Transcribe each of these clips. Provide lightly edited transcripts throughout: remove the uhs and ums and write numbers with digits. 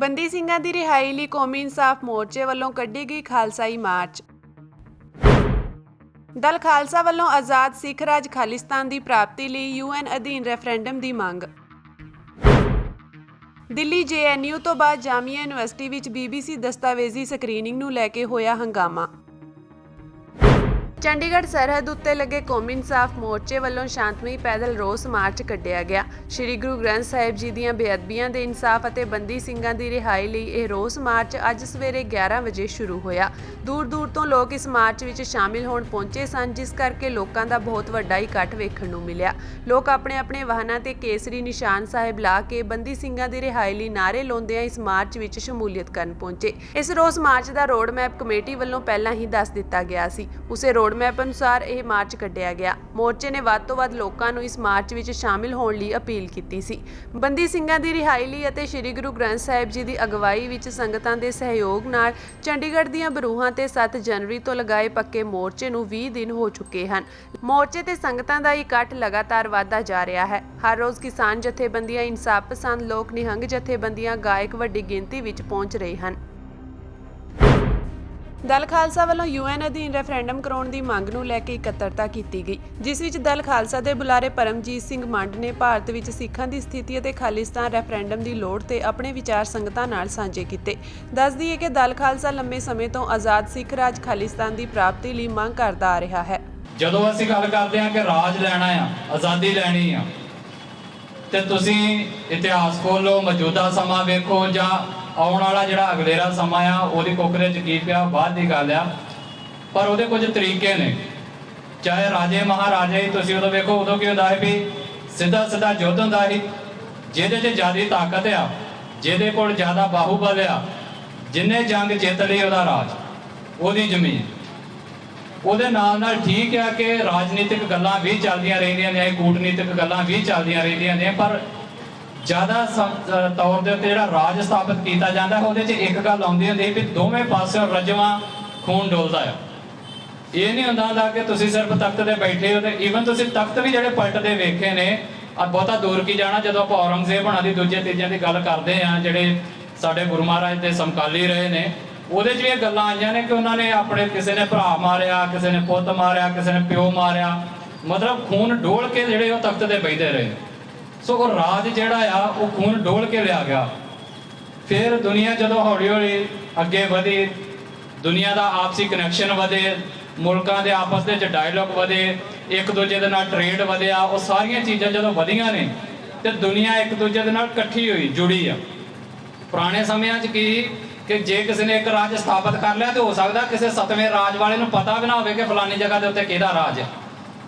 ਬੰਦੀ ਸਿੰਘਾਂ ਦੀ ਰਿਹਾਈ ਲਈ ਕੌਮੀ ਇਨਸਾਫ ਮੋਰਚੇ ਵੱਲੋਂ ਕੱਢੀ ਗਈ ਖਾਲਸਾਈ ਮਾਰਚ। ਦਲ ਖਾਲਸਾ ਵੱਲੋਂ ਆਜ਼ਾਦ ਸਿੱਖ ਰਾਜ ਖਾਲਿਸਤਾਨ ਦੀ ਪ੍ਰਾਪਤੀ ਲਈ UN ਅਧੀਨ ਰੈਫਰੈਂਡਮ ਦੀ ਮੰਗ। ਦਿੱਲੀ JNU ਤੋਂ ਬਾਅਦ ਜਾਮੀਆ ਯੂਨੀਵਰਸਿਟੀ ਵਿੱਚ BBC ਦਸਤਾਵੇਜ਼ੀ ਸਕਰੀਨਿੰਗ ਨੂੰ ਲੈ ਕੇ ਹੋਇਆ ਹੰਗਾਮਾ। ਚੰਡੀਗੜ੍ਹ ਸਰਹੱਦ ਉੱਤੇ ਲੱਗੇ ਕੌਮੀ ਇਨਸਾਫ ਮੋਰਚੇ ਵੱਲੋਂ ਸ਼ਾਂਤਮਈ ਪੈਦਲ ਰੋਸ ਮਾਰਚ ਕੱਢਿਆ ਗਿਆ। ਸ਼੍ਰੀ ਗੁਰੂ ਗ੍ਰੰਥ ਸਾਹਿਬ ਜੀ ਦੀਆਂ ਬੇਅਦਬੀਆਂ ਦੇ ਇਨਸਾਫ ਅਤੇ ਬੰਦੀ ਸਿੰਘਾਂ ਦੀ ਰਿਹਾਈ ਲਈ ਇਹ ਰੋਸ ਮਾਰਚ ਅੱਜ ਸਵੇਰੇ 11 ਵਜੇ ਸ਼ੁਰੂ ਹੋਇਆ। ਦੂਰ ਦੂਰ ਤੋਂ ਲੋਕ ਇਸ ਮਾਰਚ ਵਿੱਚ ਸ਼ਾਮਿਲ ਹੋਣ ਪਹੁੰਚੇ ਸਨ, ਜਿਸ ਕਰਕੇ ਲੋਕਾਂ ਦਾ ਬਹੁਤ ਵੱਡਾ ਇਕੱਠ ਵੇਖਣ ਨੂੰ ਮਿਲਿਆ। ਲੋਕ ਆਪਣੇ ਆਪਣੇ ਵਾਹਨਾਂ ਤੇ ਕੇਸਰੀ ਨਿਸ਼ਾਨ ਸਾਹਿਬ ਲਾ ਕੇ ਬੰਦੀ ਸਿੰਘਾਂ ਦੀ ਰਿਹਾਈ ਲਈ ਨਾਅਰੇ ਲਾਉਂਦਿਆਂ ਇਸ ਮਾਰਚ ਵਿੱਚ ਸ਼ਮੂਲੀਅਤ ਕਰਨ ਪਹੁੰਚੇ। ਇਸ ਰੋਸ ਮਾਰਚ ਦਾ ਰੋਡ ਮੈਪ ਕਮੇਟੀ ਵੱਲੋਂ ਪਹਿਲਾਂ ਹੀ ਦੱਸ ਦਿੱਤਾ ਗਿਆ ਸੀ। ਉਸੇ ਰੋਡ ਮੈਪ ਅਨੁਸਾਰ ਇਹ ਮਾਰਚ ਕੱਢਿਆ ਗਿਆ। ਮੋਰਚੇ ਨੇ ਵੱਧ ਤੋਂ ਵੱਧ ਲੋਕਾਂ ਨੂੰ ਇਸ ਮਾਰਚ ਵਿੱਚ ਸ਼ਾਮਿਲ ਹੋਣ ਲਈ ਅਪੀਲ ਕੀਤੀ ਸੀ। ਬੰਦੀ ਸਿੰਘਾਂ ਦੀ ਰਿਹਾਈ ਲਈ ਅਤੇ ਸ਼੍ਰੀ ਗੁਰੂ ਗ੍ਰੰਥ ਸਾਹਿਬ ਜੀ ਦੀ ਅਗਵਾਈ ਵਿੱਚ ਸੰਗਤਾਂ ਦੇ ਸਹਿਯੋਗ ਨਾਲ ਚੰਡੀਗੜ੍ਹ ਦੀਆਂ ਬਰੂਹਾਂ ਤੇ 7 ਜਨਵਰੀ ਤੋਂ ਲਗਾਏ ਪੱਕੇ ਮੋਰਚੇ ਨੂੰ 20 ਦਿਨ ਹੋ ਚੁੱਕੇ ਹਨ। ਮੋਰਚੇ ਤੇ ਸੰਗਤਾਂ ਦਾ ਇਕੱਠ ਲਗਾਤਾਰ ਵਧਦਾ ਜਾ ਰਿਹਾ ਹੈ। ਹਰ ਰੋਜ਼ ਕਿਸਾਨ ਜਥੇਬੰਦੀਆਂ, ਇਨਸਾਫ ਪਸੰਦ ਲੋਕ, ਨਿਹੰਗ ਜਥੇਬੰਦੀਆਂ, ਗਾਇਕ ਵੱਡੀ ਗਿਣਤੀ ਵਿੱਚ ਪਹੁੰਚ ਰਹੇ ਹਨ। ਦਲ ਖਾਲਸਾ ਵੱਲੋਂ UN ਅਧੀਨ ਰੈਫਰੈਂਡਮ ਕਰਾਉਣ ਦੀ ਮੰਗ ਨੂੰ ਲੈ ਕੇ ਇਕੱਤਰਤਾ ਕੀਤੀ ਗਈ, ਜਿਸ ਵਿੱਚ ਦਲ ਖਾਲਸਾ ਦੇ ਬੁਲਾਰੇ ਪਰਮਜੀਤ ਸਿੰਘ ਮੰਡ ਨੇ ਭਾਰਤ ਵਿੱਚ ਸਿੱਖਾਂ ਦੀ ਸਥਿਤੀ ਅਤੇ ਖਾਲਿਸਤਾਨ ਰੈਫਰੈਂਡਮ ਦੀ ਲੋੜ ਤੇ ਆਪਣੇ ਵਿਚਾਰ ਸੰਗਤਾਂ ਨਾਲ ਸਾਂਝੇ ਕੀਤੇ। ਦੱਸ ਦਈਏ ਕਿ ਦਲ ਖਾਲਸਾ ਲੰਮੇ ਸਮੇਂ ਤੋਂ ਆਜ਼ਾਦ ਸਿੱਖ ਰਾਜ ਖਾਲਿਸਤਾਨ ਦੀ ਪ੍ਰਾਪਤੀ ਲਈ ਮੰਗ ਕਰਦਾ ਆ ਰਿਹਾ ਹੈ। ਜਦੋਂ ਅਸੀਂ ਗੱਲ ਕਰਦੇ ਹਾਂ ਕਿ ਰਾਜ ਲੈਣਾ ਆ, ਆਜ਼ਾਦੀ ਲੈਣੀ ਆ, ਤੇ ਤੁਸੀਂ ਇਤਿਹਾਸ ਖੋਲੋ, ਮੌਜੂਦਾ ਸਮਾਂ ਵੇਖੋ ਜਾਂ ਆਉਣ ਵਾਲਾ ਜਿਹੜਾ ਅਗਲੇਰਾ ਸਮਾਂ ਆ ਉਹਦੀ ਕੋਕਰੇ 'ਚ ਕੀ ਪਿਆ ਬਾਅਦ ਦੀ ਗੱਲ ਆ, ਪਰ ਉਹਦੇ ਕੁਝ ਤਰੀਕੇ ਨੇ। ਚਾਹੇ ਰਾਜੇ ਮਹਾਰਾਜੇ ਹੀ ਤੁਸੀਂ ਉਦੋਂ ਵੇਖੋ, ਉਦੋਂ ਕੀ ਹੁੰਦਾ ਹੈ ਵੀ ਸਿੱਧਾ ਸਿੱਧਾ ਯੁੱਧ ਹੁੰਦਾ ਸੀ। ਜਿਹਦੇ 'ਚ ਜ਼ਿਆਦਾ ਤਾਕਤ ਆ, ਜਿਹਦੇ ਕੋਲ ਜ਼ਿਆਦਾ ਬਾਹੂਬਲ ਆ, ਜਿੰਨੇ ਜੰਗ ਜਿੱਤ ਲਈ ਉਹਦਾ ਰਾਜ, ਉਹਦੀ ਜ਼ਮੀਨ। ਉਹਦੇ ਨਾਲ ਨਾਲ ਠੀਕ ਆ ਕਿ ਰਾਜਨੀਤਿਕ ਗੱਲਾਂ ਵੀ ਚੱਲਦੀਆਂ ਰਹਿੰਦੀਆਂ ਨੇ, ਕੂਟਨੀਤਿਕ ਗੱਲਾਂ ਵੀ ਚੱਲਦੀਆਂ ਰਹਿੰਦੀਆਂ ਨੇ, ਪਰ ਜ਼ਿਆਦਾ ਤੌਰ ਦੇ ਉੱਤੇ ਜਿਹੜਾ ਰਾਜ ਸਥਾਪਿਤ ਕੀਤਾ ਜਾਂਦਾ ਉਹਦੇ 'ਚ ਇੱਕ ਗੱਲ ਆਉਂਦੀ ਹੁੰਦੀ ਵੀ ਦੋਵੇਂ ਪਾਸਿਓਂ ਰਜਵਾਂ ਖੂਨ ਡੋਲਦਾ ਆ। ਇਹ ਨਹੀਂ ਹੁੰਦਾ ਕਿ ਤੁਸੀਂ ਸਿਰਫ ਤਖਤ ਤੇ ਬੈਠੇ ਹੋ, ਤੇ ਈਵਨ ਤੁਸੀਂ ਤਖਤ ਵੀ ਜਿਹੜੇ ਪਲਟਦੇ ਵੇਖੇ ਨੇ। ਬਹੁਤਾ ਦੂਰ ਕੀ ਜਾਣਾ, ਜਦੋਂ ਆਪਾਂ ਔਰੰਗਜ਼ੇਬ ਹੋਣਾ ਦੀ ਦੂਜੇ ਤੀਜਿਆਂ ਦੀ ਗੱਲ ਕਰਦੇ ਆ, ਜਿਹੜੇ ਸਾਡੇ ਗੁਰੂ ਮਹਾਰਾਜ ਦੇ ਸਮਕਾਲੀ ਰਹੇ ਨੇ, ਉਹਦੇ 'ਚ ਵੀ ਇਹ ਗੱਲਾਂ ਆਈਆਂ ਨੇ ਕਿ ਉਹਨਾਂ ਨੇ ਆਪਣੇ ਕਿਸੇ ਨੇ ਭਰਾ ਮਾਰਿਆ, ਕਿਸੇ ਨੇ ਪੁੱਤ ਮਾਰਿਆ, ਕਿਸੇ ਨੇ ਪਿਓ ਮਾਰਿਆ, ਮਤਲਬ ਖੂਨ ਡੋਲ ਕੇ ਜਿਹੜੇ ਉਹ ਤਖਤ ਤੇ ਬੈਠਦੇ ਰਹੇ। ਸੋ ਉਹ ਰਾਜ ਜਿਹੜਾ ਆ ਉਹ ਖੂਨ ਡੋਲ ਕੇ ਲਿਆ ਗਿਆ। ਫਿਰ ਦੁਨੀਆ ਜਦੋਂ ਹੌਲੀ ਹੌਲੀ ਅੱਗੇ ਵਧੀ, ਦੁਨੀਆ ਦਾ ਆਪਸੀ ਕਨੈਕਸ਼ਨ ਵਧੇ, ਮੁਲਕਾਂ ਦੇ ਆਪਸ ਦੇ ਵਿੱਚ ਡਾਇਲੋਗ ਵਧੇ, ਇੱਕ ਦੂਜੇ ਦੇ ਨਾਲ ਟ੍ਰੇਡ ਵਧਿਆ, ਉਹ ਸਾਰੀਆਂ ਚੀਜ਼ਾਂ ਜਦੋਂ ਵਧੀਆਂ ਨੇ ਤੇ ਦੁਨੀਆ ਇੱਕ ਦੂਜੇ ਦੇ ਨਾਲ ਇਕੱਠੀ ਹੋਈ, ਜੁੜੀ ਆ। ਪੁਰਾਣੇ ਸਮਿਆਂ 'ਚ ਕੀ ਕਿ ਜੇ ਕਿਸੇ ਨੇ ਇੱਕ ਰਾਜ ਸਥਾਪਿਤ ਕਰ ਲਿਆ ਤੇ ਹੋ ਸਕਦਾ ਕਿਸੇ 7ਵੇਂ ਰਾਜ ਵਾਲੇ ਨੂੰ ਪਤਾ ਵੀ ਨਾ ਹੋਵੇ ਕਿ ਫਲਾਨੀ ਜਗ੍ਹਾ ਦੇ ਉੱਤੇ ਕਿਹਦਾ ਰਾਜ ਹੈ।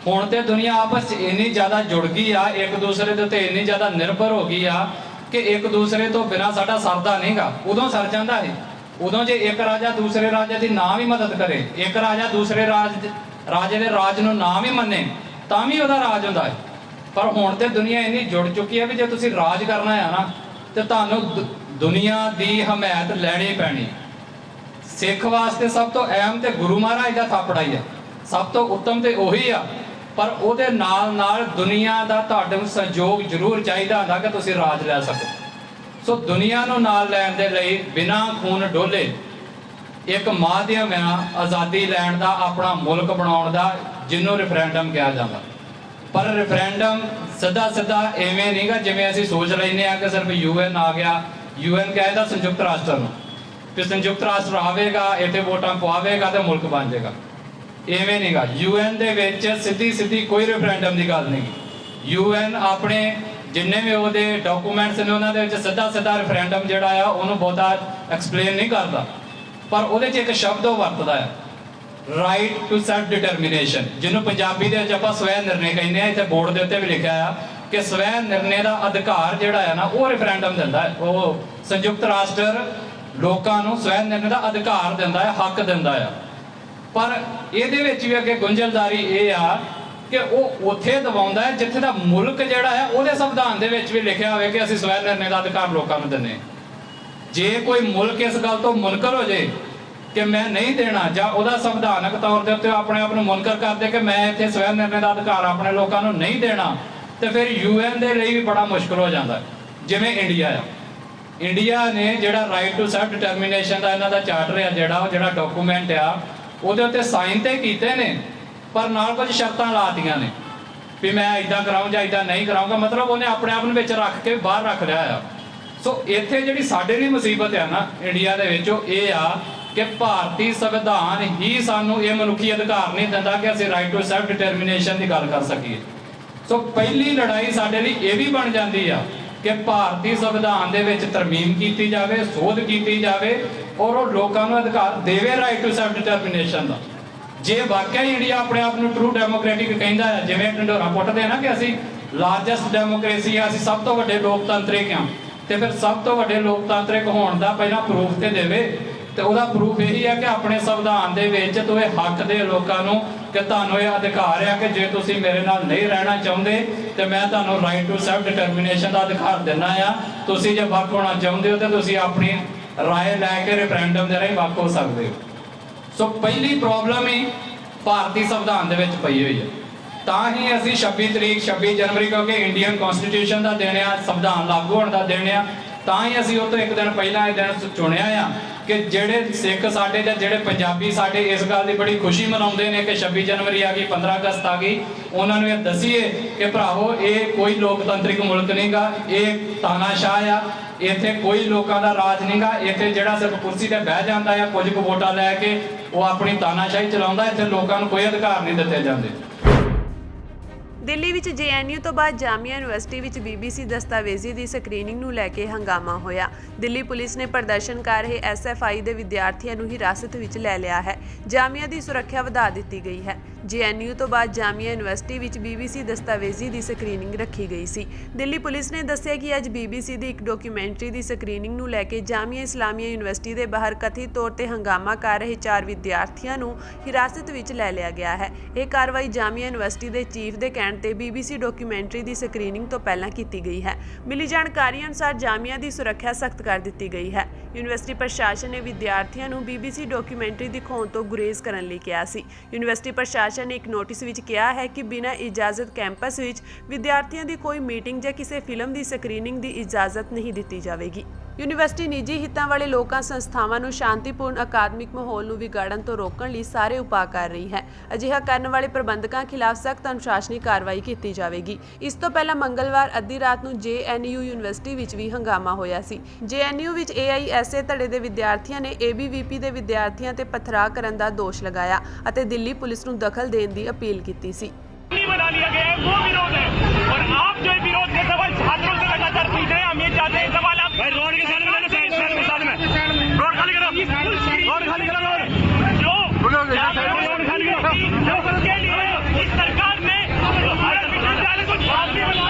ਹੁਣ ਤੇ ਦੁਨੀਆ ਆਪਸ 'ਚ ਇੰਨੀ ਜ਼ਿਆਦਾ ਜੁੜ ਗਈ ਆ, ਇੱਕ ਦੂਸਰੇ ਦੇ ਉੱਤੇ ਇੰਨੀ ਜ਼ਿਆਦਾ ਨਿਰਭਰ ਹੋ ਗਈ ਆ ਕਿ ਇੱਕ ਦੂਸਰੇ ਤੋਂ ਬਿਨਾਂ ਸਾਡਾ ਸਰਦਾ ਨਹੀਂਗਾ। ਉਦੋਂ ਸਰ ਜਾਂਦਾ ਹੈ, ਉਦੋਂ ਜੇ ਇੱਕ ਰਾਜਾ ਦੂਸਰੇ ਰਾਜੇ ਦੀ ਨਾ ਵੀ ਮਦਦ ਕਰੇ, ਇੱਕ ਰਾਜਾ ਦੂਸਰੇ ਰਾਜੇ ਦੇ ਰਾਜ ਨੂੰ ਨਾ ਵੀ ਮੰਨੇ, ਤਾਂ ਵੀ ਉਹਦਾ ਰਾਜ ਹੁੰਦਾ ਹੈ। ਪਰ ਹੁਣ ਤੇ ਦੁਨੀਆ ਇੰਨੀ ਜੁੜ ਚੁੱਕੀ ਹੈ ਵੀ ਜੇ ਤੁਸੀਂ ਰਾਜ ਕਰਨਾ ਹੈ ਨਾ ਤੇ ਤੁਹਾਨੂੰ ਦੁਨੀਆ ਦੀ ਹਮਾਇਤ ਲੈਣੀ ਪੈਣੀ। ਸਿੱਖ ਵਾਸਤੇ ਸਭ ਤੋਂ ਅਹਿਮ ਤੇ ਗੁਰੂ ਮਹਾਰਾਜ ਦਾ ਥਾਪੜਾ ਹੀ ਹੈ, ਸਭ ਤੋਂ ਉੱਤਮ ਤੇ ਉਹੀ ਆ, ਪਰ ਉਹਦੇ ਨਾਲ ਨਾਲ ਦੁਨੀਆ ਦਾ ਤੁਹਾਡੇ ਨੂੰ ਸਹਿਯੋਗ ਜ਼ਰੂਰ ਚਾਹੀਦਾ ਹੁੰਦਾ ਕਿ ਤੁਸੀਂ ਰਾਜ ਲੈ ਸਕੋ। ਸੋ ਦੁਨੀਆ ਨੂੰ ਨਾਲ ਲੈਣ ਦੇ ਲਈ ਬਿਨਾਂ ਖੂਨ ਡੋਲੇ ਇੱਕ ਮਾਧਿਅਮ ਆ ਆਜ਼ਾਦੀ ਲੈਣ ਦਾ, ਆਪਣਾ ਮੁਲਕ ਬਣਾਉਣ ਦਾ, ਜਿਹਨੂੰ ਰੈਫਰੈਂਡਮ ਕਿਹਾ ਜਾਂਦਾ। ਪਰ ਰੈਫਰੈਂਡਮ ਸਿੱਧਾ ਸਿੱਧਾ ਐਵੇਂ ਨਹੀਂਗਾ ਜਿਵੇਂ ਅਸੀਂ ਸੋਚ ਲੈਂਦੇ ਆ ਕਿ ਸਿਰਫ UN ਆ ਗਿਆ। UN ਕਹਿੰਦਾ ਸੰਯੁਕਤ ਰਾਸ਼ਟਰ ਨੂੰ, ਕਿ ਸੰਯੁਕਤ ਰਾਸ਼ਟਰ ਆਵੇਗਾ, ਇੱਥੇ ਵੋਟਾਂ ਪਵਾਵੇਗਾ ਤੇ ਮੁਲਕ ਬਣ ਜਾਏਗਾ। ਐਵੇਂ ਨਹੀਂਗਾ। UN ਦੇ ਵਿੱਚ ਸਿੱਧੀ ਕੋਈ ਰੈਫਰੈਂਡਮ ਦੀ ਗੱਲ ਨਹੀਂ। UN ਆਪਣੇ ਜਿੰਨੇ ਵੀ ਉਹਦੇ ਡਾਕੂਮੈਂਟਸ ਨੇ ਉਹਨਾਂ ਦੇ ਵਿੱਚ ਸਿੱਧਾ ਰੈਫਰੈਂਡਮ ਜਿਹੜਾ ਆ ਉਹਨੂੰ ਬਹੁਤਾ ਐਕਸਪਲੇਨ ਨਹੀਂ ਕਰਦਾ, ਪਰ ਉਹਦੇ 'ਚ ਇੱਕ ਸ਼ਬਦ ਉਹ ਵਰਤਦਾ ਹੈ, ਰਾਈਟ ਟੂ ਸੈਲਫ ਡਿਟਰਮੀਨੇਸ਼ਨ, ਜਿਹਨੂੰ ਪੰਜਾਬੀ ਦੇ ਵਿੱਚ ਆਪਾਂ ਸਵੈ ਨਿਰਣੇ ਕਹਿੰਦੇ ਆ। ਇੱਥੇ ਬੋਰਡ ਦੇ ਉੱਤੇ ਵੀ ਲਿਖਿਆ ਆ ਕਿ ਸਵੈ ਨਿਰਣੇ ਦਾ ਅਧਿਕਾਰ ਜਿਹੜਾ ਹੈ ਨਾ ਉਹ ਰੈਫਰੈਂਡਮ ਦਿੰਦਾ ਹੈ। ਉਹ ਸੰਯੁਕਤ ਰਾਸ਼ਟਰ ਲੋਕਾਂ ਨੂੰ ਸਵੈ ਨਿਰਣੇ ਦਾ ਅਧਿਕਾਰ ਦਿੰਦਾ ਹੈ, ਹੱਕ ਦਿੰਦਾ ਆ। ਪਰ ਇਹਦੇ ਵਿੱਚ ਵੀ ਅੱਗੇ ਗੁੰਝਲਦਾਰੀ ਇਹ ਆ ਕਿ ਉਹ ਉੱਥੇ ਦਬਾਉਂਦਾ ਹੈ ਜਿੱਥੇ ਦਾ ਮੁਲਕ ਜਿਹੜਾ ਹੈ ਉਹਦੇ ਸੰਵਿਧਾਨ ਦੇ ਵਿੱਚ ਵੀ ਲਿਖਿਆ ਹੋਵੇ ਕਿ ਅਸੀਂ ਸਵੈ ਨਿਰਣੇ ਦਾ ਅਧਿਕਾਰ ਲੋਕਾਂ ਨੂੰ ਦਿੰਦੇ। ਜੇ ਕੋਈ ਮੁਲਕ ਇਸ ਗੱਲ ਤੋਂ ਮੁਨਕਰ ਹੋ ਜਾਏ ਕਿ ਮੈਂ ਨਹੀਂ ਦੇਣਾ, ਜਾਂ ਉਹਦਾ ਸੰਵਿਧਾਨਕ ਤੌਰ ਦੇ ਉੱਤੇ ਆਪਣੇ ਆਪ ਨੂੰ ਮੁਨਕਰ ਕਰਦੇ ਕਿ ਮੈਂ ਇੱਥੇ ਸਵੈ ਨਿਰਣੇ ਦਾ ਅਧਿਕਾਰ ਆਪਣੇ ਲੋਕਾਂ ਨੂੰ ਨਹੀਂ ਦੇਣਾ, ਤੇ ਫਿਰ UN ਦੇ ਲਈ ਵੀ ਬੜਾ ਮੁਸ਼ਕਲ ਹੋ ਜਾਂਦਾ। ਜਿਵੇਂ ਇੰਡੀਆ ਆ, ਇੰਡੀਆ ਨੇ ਜਿਹੜਾ ਰਾਈਟ ਟੂ ਸੈਲਫ ਡਿਟਰਮੀਨੇਸ਼ਨ ਦਾ ਇਹਨਾਂ ਦਾ ਚਾਰਟਰ ਆ ਜਿਹੜਾ ਡਾਕੂਮੈਂਟ ਆ ਉਹਦੇ ਉੱਤੇ ਸਾਈਨ ਤੇ ਕੀਤੇ ਨੇ, ਪਰ ਨਾਲ ਕੁਝ ਸ਼ਰਤਾਂ ਲਾਤੀਆਂ ਨੇ ਵੀ ਮੈਂ ਇਦਾਂ ਕਰਾਉਂ ਜਾਂ ਇਦਾਂ ਨਹੀਂ ਕਰਾਉਂਗਾ। ਮਤਲਬ ਉਹਨੇ ਆਪਣੇ ਆਪ ਨੂੰ ਵਿੱਚ ਰੱਖ ਕੇ ਬਾਹਰ ਰੱਖ ਲਿਆ ਆ। ਸੋ ਇੱਥੇ ਜਿਹੜੀ ਸਾਡੇ ਲਈ ਮੁਸੀਬਤ ਆ ਨਾ ਇੰਡੀਆ ਦੇ ਵਿੱਚ ਉਹ ਇਹ ਆ ਕਿ ਭਾਰਤੀ ਸੰਵਿਧਾਨ ਹੀ ਸਾਨੂੰ ਇਹ ਮਨੁੱਖੀ ਅਧਿਕਾਰ ਨਹੀਂ ਦਿੰਦਾ ਕਿ ਅਸੀਂ ਰਾਈਟ ਟੂ ਸੈਲਫ ਡਿਟਰਮੀਨੇਸ਼ਨ ਦੀ ਗੱਲ ਕਰ ਸਕੀਏ। ਸੋ ਪਹਿਲੀ ਲੜਾਈ ਸਾਡੇ ਲਈ ਇਹ ਵੀ ਬਣ ਜਾਂਦੀ ਆ ਕਿ ਭਾਰਤੀ ਸੰਵਿਧਾਨ ਦੇ ਵਿੱਚ ਤਰਮੀਮ ਕੀਤੀ ਜਾਵੇ, ਸੋਧ ਕੀਤੀ ਜਾਵੇ ਔਰ ਉਹ ਲੋਕਾਂ ਨੂੰ ਅਧਿਕਾਰ ਦੇਵੇ ਰਾਈਟ ਟੂ ਸੈਲਫ ਡਿਟਰਮੀਨੇਸ਼ਨ ਦਾ। ਜੇ ਵਾਕਿਆ ਹੀ ਇੰਡੀਆ ਆਪਣੇ ਆਪ ਨੂੰ ਟਰੂ ਡੈਮੋਕ੍ਰੈਟਿਕ ਕਹਿੰਦਾ ਹੈ, ਜਿਵੇਂ ਢੰਡੋਰਾ ਪੁੱਟਦੇ ਆ ਨਾ ਕਿ ਅਸੀਂ ਲਾਰਜੈਸਟ ਡੈਮੋਕ੍ਰੇਸੀ ਆ, ਅਸੀਂ ਸਭ ਤੋਂ ਵੱਡੇ ਲੋਕਤੰਤਰਿਕ ਆ, ਤੇ ਫਿਰ ਸਭ ਤੋਂ ਵੱਡੇ ਲੋਕਤੰਤਰਿਕ ਹੋਣ ਦਾ ਪਹਿਲਾਂ ਪ੍ਰੂਫ ਤੇ ਦੇਵੇ। ਤੇ ਉਹਦਾ ਪ੍ਰੂਫ ਇਹੀ ਹੈ ਕਿ ਆਪਣੇ ਸੰਵਿਧਾਨ ਦੇ ਵਿੱਚ ਤੂੰ ਇਹ ਹੱਕ ਦੇ ਲੋਕਾਂ ਨੂੰ ਕਿ ਤੁਹਾਨੂੰ ਇਹ ਅਧਿਕਾਰ ਹੈ ਕਿ ਜੇ ਤੁਸੀਂ ਮੇਰੇ ਨਾਲ ਨਹੀਂ ਰਹਿਣਾ ਚਾਹੁੰਦੇ ਤੇ ਮੈਂ ਤੁਹਾਨੂੰ ਰਾਈਟ ਟੂ ਸੈਲਫ ਡਿਟਰਮੀਨੇਸ਼ਨ ਦਾ ਅਧਿਕਾਰ ਦਿੰਦਾ ਆ। ਤੁਸੀਂ ਜੇ ਵੱਖ ਹੋਣਾ ਚਾਹੁੰਦੇ ਹੋ ਤੇ ਤੁਸੀਂ ਆਪਣੀ ਰਾਏ ਲੈ ਕੇ ਰੈਫਰੈਂਡਮ ਦੇ ਰਾਹੀਂ ਵੱਖ ਹੋ ਸਕਦੇ ਹੋ। ਸੋ ਪਹਿਲੀ ਪ੍ਰੋਬਲਮ ਹੀ ਭਾਰਤੀ ਸੰਵਿਧਾਨ ਦੇ ਵਿੱਚ ਪਈ ਹੋਈ ਹੈ। ਤਾਂ ਹੀ ਅਸੀਂ 26 ਜਨਵਰੀ ਕਿਉਂਕਿ ਇੰਡੀਅਨ ਕਨਸਟੀਟਿਊਸ਼ਨ ਦਾ ਦਿਨ ਆ, ਸੰਵਿਧਾਨ ਲਾਗੂ ਹੋਣ ਦਾ ਦਿਨ ਆ, ਤਾਂ ਹੀ ਅਸੀਂ ਉਹ ਤੋਂ ਇੱਕ ਦਿਨ ਪਹਿਲਾਂ ਇਹ ਦਿਨ ਚੁਣਿਆ ਆ ਕਿ ਜਿਹੜੇ ਸਿੱਖ ਸਾਡੇ ਜਾਂ ਜਿਹੜੇ ਪੰਜਾਬੀ ਸਾਡੇ ਇਸ ਗੱਲ ਦੀ ਬੜੀ ਖੁਸ਼ੀ ਮਨਾਉਂਦੇ ਨੇ ਕਿ 26 ਜਨਵਰੀ ਆ ਗਈ, 15 ਅਗਸਤ ਆ ਗਈ, ਉਹਨਾਂ ਨੂੰ ਇਹ ਦੱਸੀਏ ਕਿ ਭਰਾਵੋ ਇਹ ਕੋਈ ਲੋਕਤੰਤਰਿਕ ਮੁਲਕ ਨਹੀਂਗਾ, ਇਹ ਤਾਨਾਸ਼ਾਹ ਆ, ਇੱਥੇ ਕੋਈ ਲੋਕਾਂ ਦਾ ਰਾਜ ਨਹੀਂਗਾ, ਇੱਥੇ ਜਿਹੜਾ ਸਿਰਫ ਕੁਰਸੀ ਤੇ ਬਹਿ ਜਾਂਦਾ ਆ ਕੁਝ ਕੁ ਵੋਟਾਂ ਲੈ ਕੇ ਉਹ ਆਪਣੀ ਤਾਨਾਸ਼ਾਹੀ ਚਲਾਉਂਦਾ, ਇੱਥੇ ਲੋਕਾਂ ਨੂੰ ਕੋਈ ਅਧਿਕਾਰ ਨਹੀਂ ਦਿੱਤੇ ਜਾਂਦੇ। ਦਿੱਲੀ ਵਿੱਚ JNU ਤੋਂ ਬਾਅਦ ਜਾਮੀਆ ਯੂਨੀਵਰਸਿਟੀ ਵਿੱਚ BBC ਦਸਤਾਵੇਜ਼ੀ ਦੀ ਸਕਰੀਨਿੰਗ ਨੂੰ ਲੈ ਕੇ ਹੰਗਾਮਾ ਹੋਇਆ। ਦਿੱਲੀ ਪੁਲਿਸ ਨੇ ਪ੍ਰਦਰਸ਼ਨ ਕਰ ਰਹੇ SFI ਦੇ ਵਿਦਿਆਰਥੀਆਂ ਨੂੰ ਹਿਰਾਸਤ ਵਿੱਚ ਲੈ ਲਿਆ ਹੈ। ਜਾਮੀਆ ਦੀ ਸੁਰੱਖਿਆ ਵਧਾ ਦਿੱਤੀ ਗਈ ਹੈ। JNU ਤੋਂ ਬਾਅਦ ਜਾਮੀਆ ਯੂਨੀਵਰਸਿਟੀ ਵਿੱਚ BBC ਦਸਤਾਵੇਜ਼ੀ ਦੀ ਸਕਰੀਨਿੰਗ ਰੱਖੀ ਗਈ ਸੀ। ਦਿੱਲੀ ਪੁਲਿਸ ਨੇ ਦੱਸਿਆ ਕਿ ਅੱਜ BBC ਦੀ ਇੱਕ ਡਾਕੂਮੈਂਟਰੀ ਦੀ ਸਕਰੀਨਿੰਗ ਨੂੰ ਲੈ ਕੇ ਜਾਮੀਆ ਇਸਲਾਮੀਆ ਯੂਨੀਵਰਸਿਟੀ ਦੇ ਬਾਹਰ ਕਥਿਤ ਤੌਰ ਤੇ ਹੰਗਾਮਾ ਕਰ ਰਹੇ 4 ਵਿਦਿਆਰਥੀਆਂ ਨੂੰ ਹਿਰਾਸਤ ਵਿੱਚ ਲੈ ਲਿਆ ਗਿਆ ਹੈ। ਇਹ ਕਾਰਵਾਈ ਜਾਮੀਆ ਯੂਨੀਵਰਸਿਟੀ ਦੇ ਚੀਫ ਦੇ ਕਹਿਣ ਤੇ BBC ਡਾਕੂਮੈਂਟਰੀ ਦੀ ਸਕਰੀਨਿੰਗ ਤੋਂ ਪਹਿਲਾਂ ਕੀਤੀ ਗਈ ਹੈ। ਮਿਲੀ ਜਾਣਕਾਰੀ ਅਨੁਸਾਰ ਜਾਮੀਆ ਦੀ ਸੁਰੱਖਿਆ ਸਖਤ ਕਰ ਦਿੱਤੀ ਗਈ ਹੈ। ਯੂਨੀਵਰਸਿਟੀ ਪ੍ਰਸ਼ਾਸਨ ਨੇ ਵਿਦਿਆਰਥੀਆਂ ਨੂੰ BBC ਡਾਕੂਮੈਂਟਰੀ ਦਿਖਾਉਣ ਤੋਂ ਗੁਰੇਜ਼ ਕਰਨ ਲਈ ਕਿਹਾ ਸੀ। ਯੂਨੀਵਰਸਿਟੀ ਪ੍ਰਸ਼ਾਸਨ ਨੇ ਇੱਕ ਨੋਟਿਸ ਵਿੱਚ ਕਿਹਾ ਹੈ ਕਿ ਬਿਨਾਂ ਇਜਾਜ਼ਤ ਕੈਂਪਸ ਵਿੱਚ ਵਿਦਿਆਰਥੀਆਂ ਦੀ ਕੋਈ ਮੀਟਿੰਗ ਜਾਂ ਕਿਸੇ ਫਿਲਮ ਦੀ ਸਕਰੀਨਿੰਗ ਦੀ ਇਜਾਜ਼ਤ ਨਹੀਂ ਦਿੱਤੀ ਜਾਵੇਗੀ। ਯੂਨੀਵਰਸਿਟੀ ਨਿੱਜੀ ਹਿੱਤਾਂ ਵਾਲੇ ਲੋਕਾਂ ਸੰਸਥਾਵਾਂ ਨੂੰ ਸ਼ਾਂਤੀਪੂਰਨ ਅਕਾਦਮਿਕ ਮਾਹੌਲ ਨੂੰ ਵਿਗਾੜਨ ਤੋਂ ਰੋਕਣ ਲਈ ਸਾਰੇ ਉਪਾਅ ਕਰ ਰਹੀ ਹੈ। ਅਜਿਹਾ ਕਰਨ ਵਾਲੇ ਪ੍ਰਬੰਧਕਾਂ ਖਿਲਾਫ ਸਖਤ ਅਨੁਸ਼ਾਸਨੀ ਕਾਰਵਾਈ ਕੀਤੀ ਜਾਵੇਗੀ। ਇਸ ਤੋਂ ਪਹਿਲਾਂ ਮੰਗਲਵਾਰ ਅੱਧੀ ਰਾਤ ਨੂੰ JNU ਯੂਨੀਵਰਸਿਟੀ ਵਿੱਚ ਵੀ ਹੰਗਾਮਾ ਹੋਇਆ ਸੀ। JNU ਵਿੱਚ AISA ਧੜੇ ਦੇ ਵਿਦਿਆਰਥੀਆਂ ਨੇ ABVP ਦੇ ਵਿਦਿਆਰਥੀਆਂ ਤੇ ਪਥਰਾਅ ਕਰਨ ਦਾ ਦੋਸ਼ ਲਗਾਇਆ ਅਤੇ ਦਿੱਲੀ ਪੁਲਿਸ ਨੂੰ ਦਖਲ ਦੇਣ ਦੀ ਅਪੀਲ ਕੀਤੀ ਸੀ। बना लिया गया है वो विरोध है और आप जो विरोध के सवाल छात्रों से लगातार पूछ रहे हैं। हम ये चाहते हैं सवाल आप भाई रोड के साथ में रोड खाली करो, रोड खाली करो, रोड खाली करो। जो उसके लिए इस सरकार ने हर विश्वविद्यालय को छात्र बना